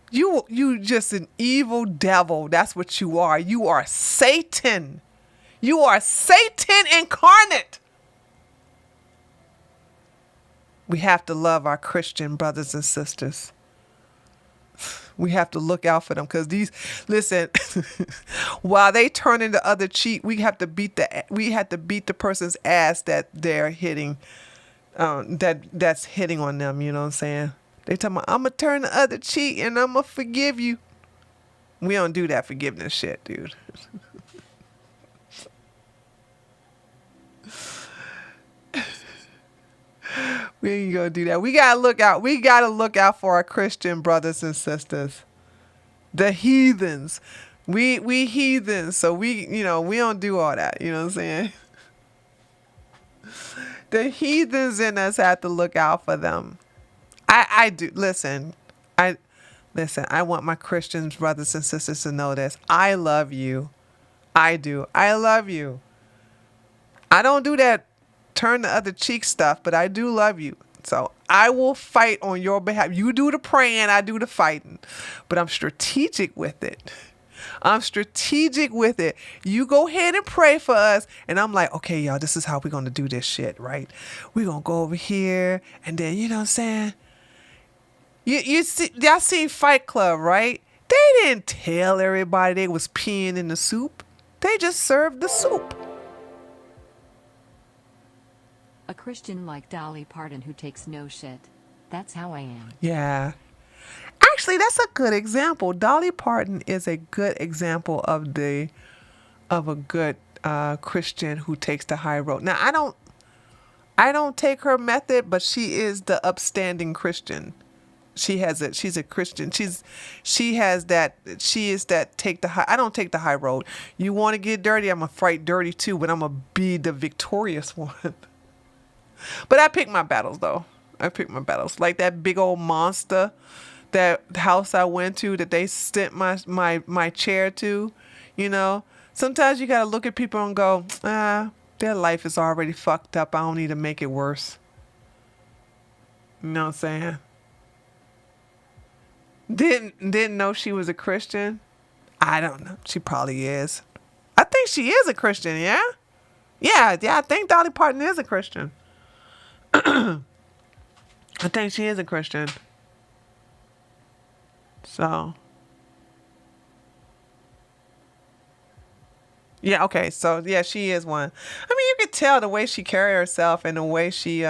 You just an evil devil. That's what you are. You are Satan. You are Satan incarnate. We have to love our Christian brothers and sisters. We have to look out for them because listen, while they turn in the other cheek, we have to beat the person's ass that they're hitting, that's hitting on them. You know what I'm saying? They tell me, I'm gonna turn the other cheek and I'm gonna forgive you. We don't do that forgiveness shit, dude. We ain't gonna do that. We gotta look out. We gotta look out for our Christian brothers and sisters. The heathens. We heathens, so we don't do all that. You know what I'm saying? The heathens in us have to look out for them. I do. Listen, I want my Christian brothers and sisters to know this. I love you. I do. I love you. I don't do that turn the other cheek stuff, but I do love you. So I will fight on your behalf. You do the praying, I do the fighting. But I'm strategic with it. I'm strategic with it. You go ahead and pray for us. And I'm like, okay, y'all, this is how we're going to do this shit, right? We're going to go over here. And then, you know what I'm saying? You see, y'all seen Fight Club, right? They didn't tell everybody they was peeing in the soup. They just served the soup. A Christian like Dolly Parton who takes no shit. That's how I am. Yeah. Actually, that's a good example. Dolly Parton is a good example of a good Christian who takes the high road. Now, I don't take her method, but she is the upstanding Christian. She's a Christian. She is that take the high. I don't take the high road. You want to get dirty, I'm gonna fight dirty too, but I'm gonna be the victorious one. But I pick my battles though. I pick my battles. Like that big old monster, that house I went to that they sent my chair to, you know. Sometimes you gotta look at people and go, their life is already fucked up. I don't need to make it worse. You know what I'm saying? Didn't know she was a Christian. I don't know. She probably is. I think she is a Christian, yeah? Yeah, I think Dolly Parton is a Christian. I think she is a Christian. So. Yeah, okay. So, yeah, she is one. I mean, you could tell the way she carries herself and the way she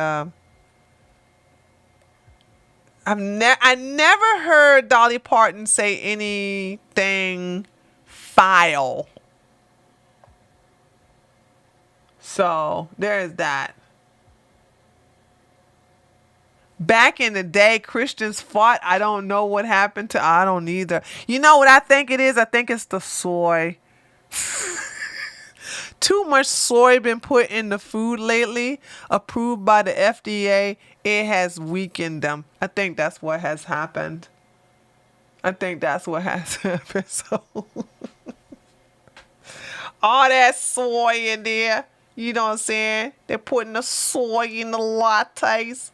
I never heard Dolly Parton say anything foul. So there's that. Back in the day, Christians fought. I don't know what happened to. I don't either. You know what I think it is? I think it's the soy. Too much soy been put in the food lately, approved by the FDA. It has weakened them. I think that's what has happened. So all that soy in there, you know what I'm saying? They're putting the soy in the lattes.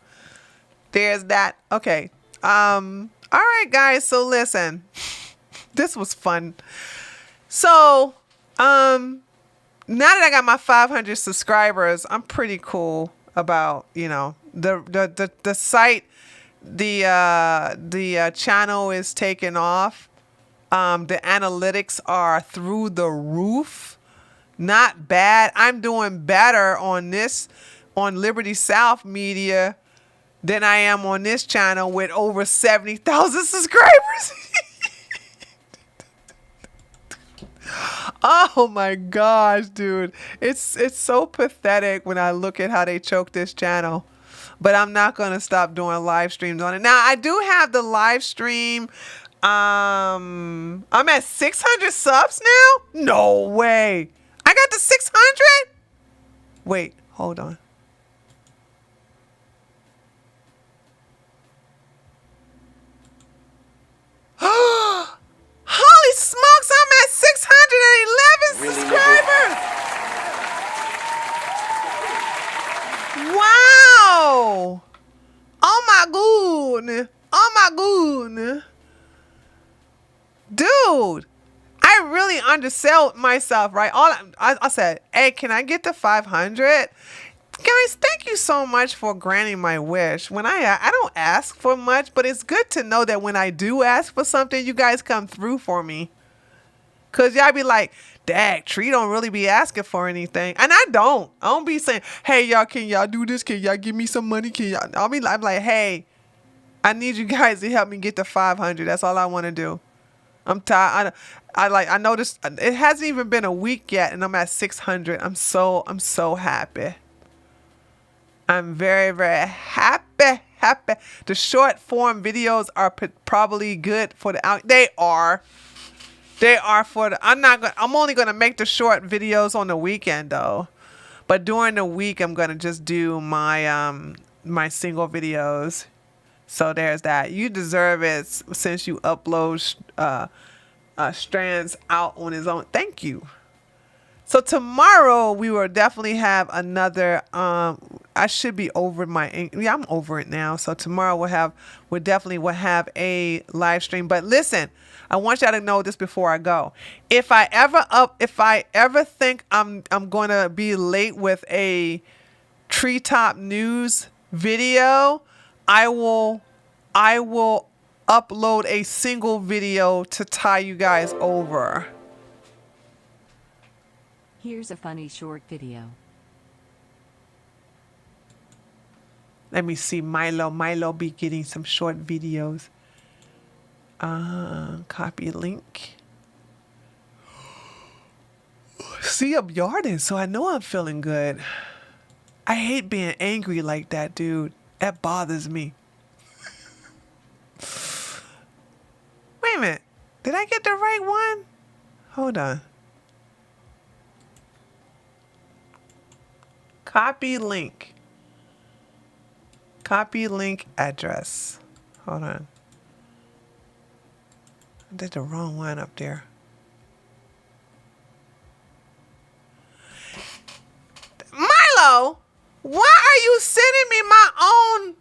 There's that. Okay. All right, guys. So listen, this was fun. So, now that I got my 500 subscribers, I'm pretty cool about, you know, the site, the channel is taking off. The analytics are through the roof. Not bad. I'm doing better on Liberty South Media than I am on this channel with over 70,000 subscribers. Oh my gosh, dude. It's so pathetic when I look at how they choke this channel. But I'm not going to stop doing live streams on it. Now, I do have the live stream. I'm at 600 subs now? No way. I got to 600? Wait, hold on. Holy smokes, I'm at 611 subscribers. Wow. Oh my goodness. Oh my goodness. Dude, I really undersell myself, right? I said, hey, can I get to 500? Guys, thank you so much for granting my wish. When I don't ask for much, but it's good to know that when I do ask for something, you guys come through for me. Cause y'all be like, dang, Tree don't really be asking for anything. And I don't be saying, hey y'all, can y'all do this? Can y'all give me some money? I'm like, hey, I need you guys to help me get to 500. That's all I want to do. I'm tired. I noticed it hasn't even been a week yet and I'm at 600. I'm so happy. I'm very, very happy. The short form videos are probably good for the They are for the. I'm only gonna make the short videos on the weekend though, But during the week, I'm gonna just do my my single videos. So there's that. You deserve it since you upload strands out on his own. Thank you. So tomorrow we will definitely have another. I should be over yeah, I'm over it now. So tomorrow we definitely will have a live stream. But listen, I want y'all to know this before I go. If I ever think I'm going to be late with a TreeTop news video, I will upload a single video to tie you guys over. Here's a funny short video. Let me see. Milo be getting some short videos. Copy link. See, I'm yarding, so I know I'm feeling good. I hate being angry like that, dude. That bothers me. Wait a minute. Did I get the right one? Hold on. Copy link. Copy link address. Hold on. I did the wrong one up there. Milo, why are you sending me my own?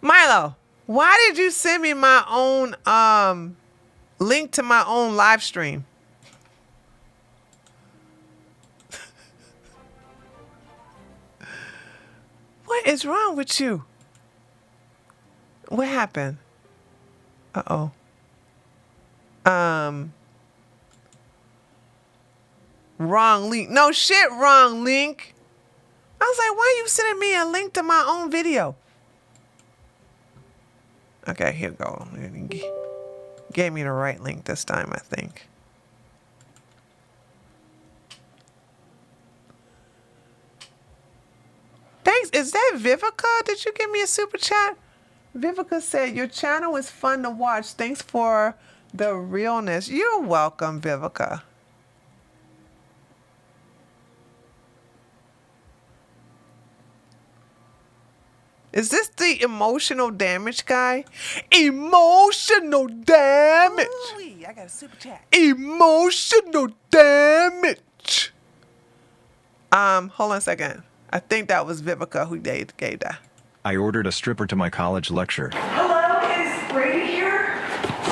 Milo, why did you send me my own link to my own live stream? What is wrong with you? What happened? Uh-oh. Wrong link. No shit, wrong link. I was like, why are you sending me a link to my own video? Okay, here we go. Gave me the right link this time, I think. Thanks. Is that Vivica? Did you give me a super chat? Vivica said, your channel is fun to watch. Thanks for the realness. You're welcome, Vivica. Is this the emotional damage guy? Emotional damage. Ooh-wee, I got a super chat. Emotional damage. Hold on a second. I think that was Vivica who gave that. I ordered a stripper to my college lecture. Hello, is Brady here?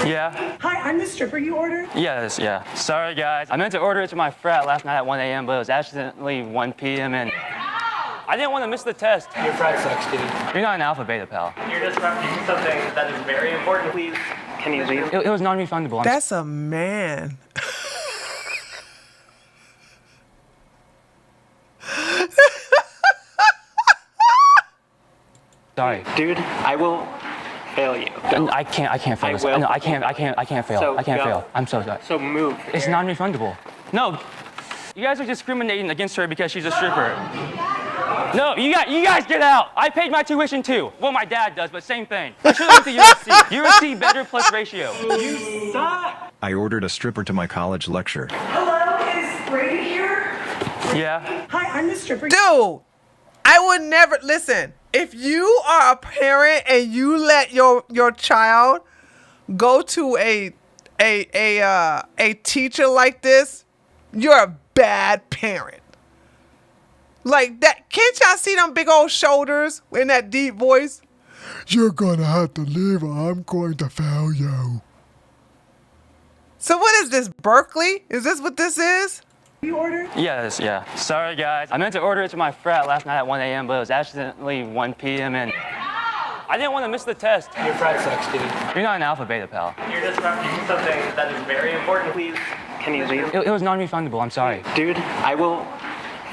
Yeah. Hi, I'm the stripper you ordered. Yes, yeah. Sorry, guys. I meant to order it to my frat last night at 1 a.m., but it was accidentally 1 p.m. and I didn't want to miss the test. Your frat sucks, dude. You're not an alpha beta, pal. You're disrupting something that is very important. Please, can you leave? It was non-refundable. That's a man. Sorry. Dude, I will fail you. I can't fail this. will. No, I can't fail. So I can't go. fail. I'm so sorry. So move. It's non-refundable. No, you guys are discriminating against her because she's a stripper. No, you guys get out. I paid my tuition too. Well, my dad does, but same thing. I should have went to USC. USC better plus ratio. You suck. I ordered a stripper to my college lecture. Hello, is Brady here? Yeah. Hi, I'm the stripper. Dude, I would never listen. If you are a parent and you let your child go to a teacher like this, you're a bad parent. Like that, can't y'all see them big old shoulders in that deep voice? You're gonna have to leave or I'm going to fail you. So what is this, Berkeley? Is this what this is? You ordered? Yes, yeah. Sorry, guys. I meant to order it to my frat last night at 1 a.m., but it was accidentally 1 p.m. and I didn't want to miss the test. Your frat sucks, dude. You're not an alpha beta, pal. You're disrupting something that is very important. Please, can you leave? It was non-refundable. I'm sorry. Dude, I will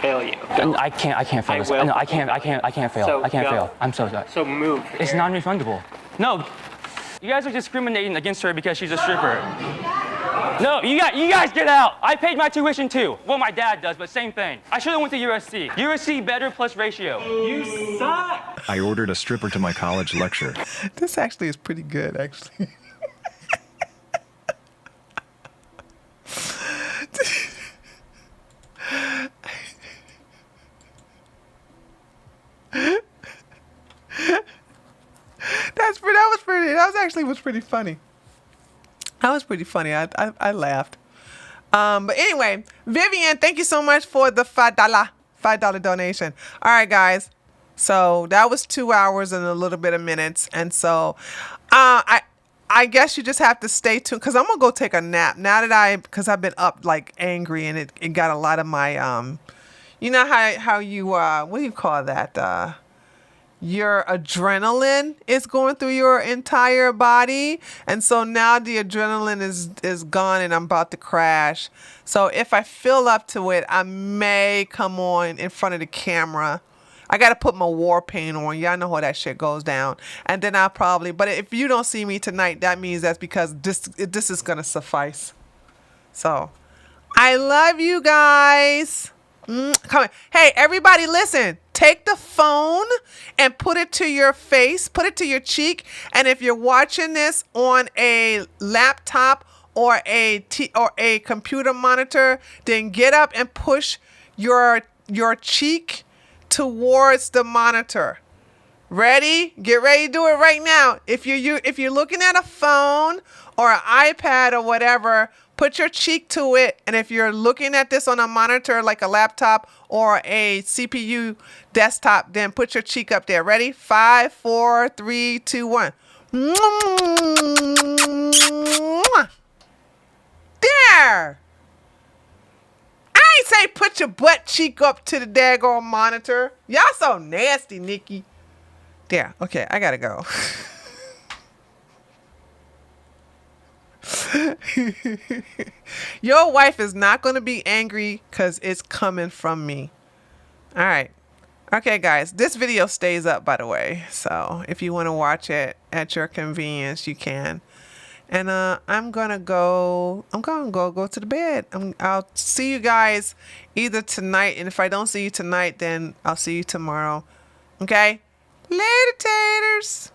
fail you. I can't fail this. will. No, I can't fail. So I can't go. fail. I'm so sorry. So move. It's non-refundable. No, you guys are discriminating against her because she's a stripper. No, you guys get out. I paid my tuition too. Well, my dad does, but same thing. I should have went to USC. USC better plus ratio. You suck. I ordered a stripper to my college lecture. This actually is pretty good, actually. actually was pretty funny. That was pretty funny. I laughed. But anyway, Vivian, thank you so much for the $5 donation. All right, guys. So that was 2 hours and a little bit of minutes. And so I guess you just have to stay tuned because I'm going to go take a nap now that because I've been up like angry and it got a lot of my, you know how you, what do you call that? Your adrenaline is going through your entire body. And so now the adrenaline is gone and I'm about to crash. So if I feel up to it, I may come on in front of the camera. I got to put my war paint on. Y'all know how that shit goes down. And then I'll probably, but if you don't see me tonight, that means that's because this is going to suffice. So I love you guys. Come on. Hey, everybody, listen. Take the phone and put it to your face, put it to your cheek. And if you're watching this on a laptop or a computer monitor, then get up and push your cheek towards the monitor. Ready? Get ready to do it right now. If you're looking at a phone or an iPad or whatever, put your cheek to it. And if you're looking at this on a monitor like a laptop or a CPU desktop, then put your cheek up there. Ready? 5, 4, 3, 2, 1. There. I ain't say put your butt cheek up to the daggone monitor. Y'all so nasty, Nikki. There. Okay, I gotta go. Your wife is not going to be angry because it's coming from me. All right. Okay, guys. This video stays up, by the way. So if you want to watch it at your convenience, you can. And I'm going to go to the bed. I'll see you guys either tonight. And if I don't see you tonight, then I'll see you tomorrow. Okay? Later, taters.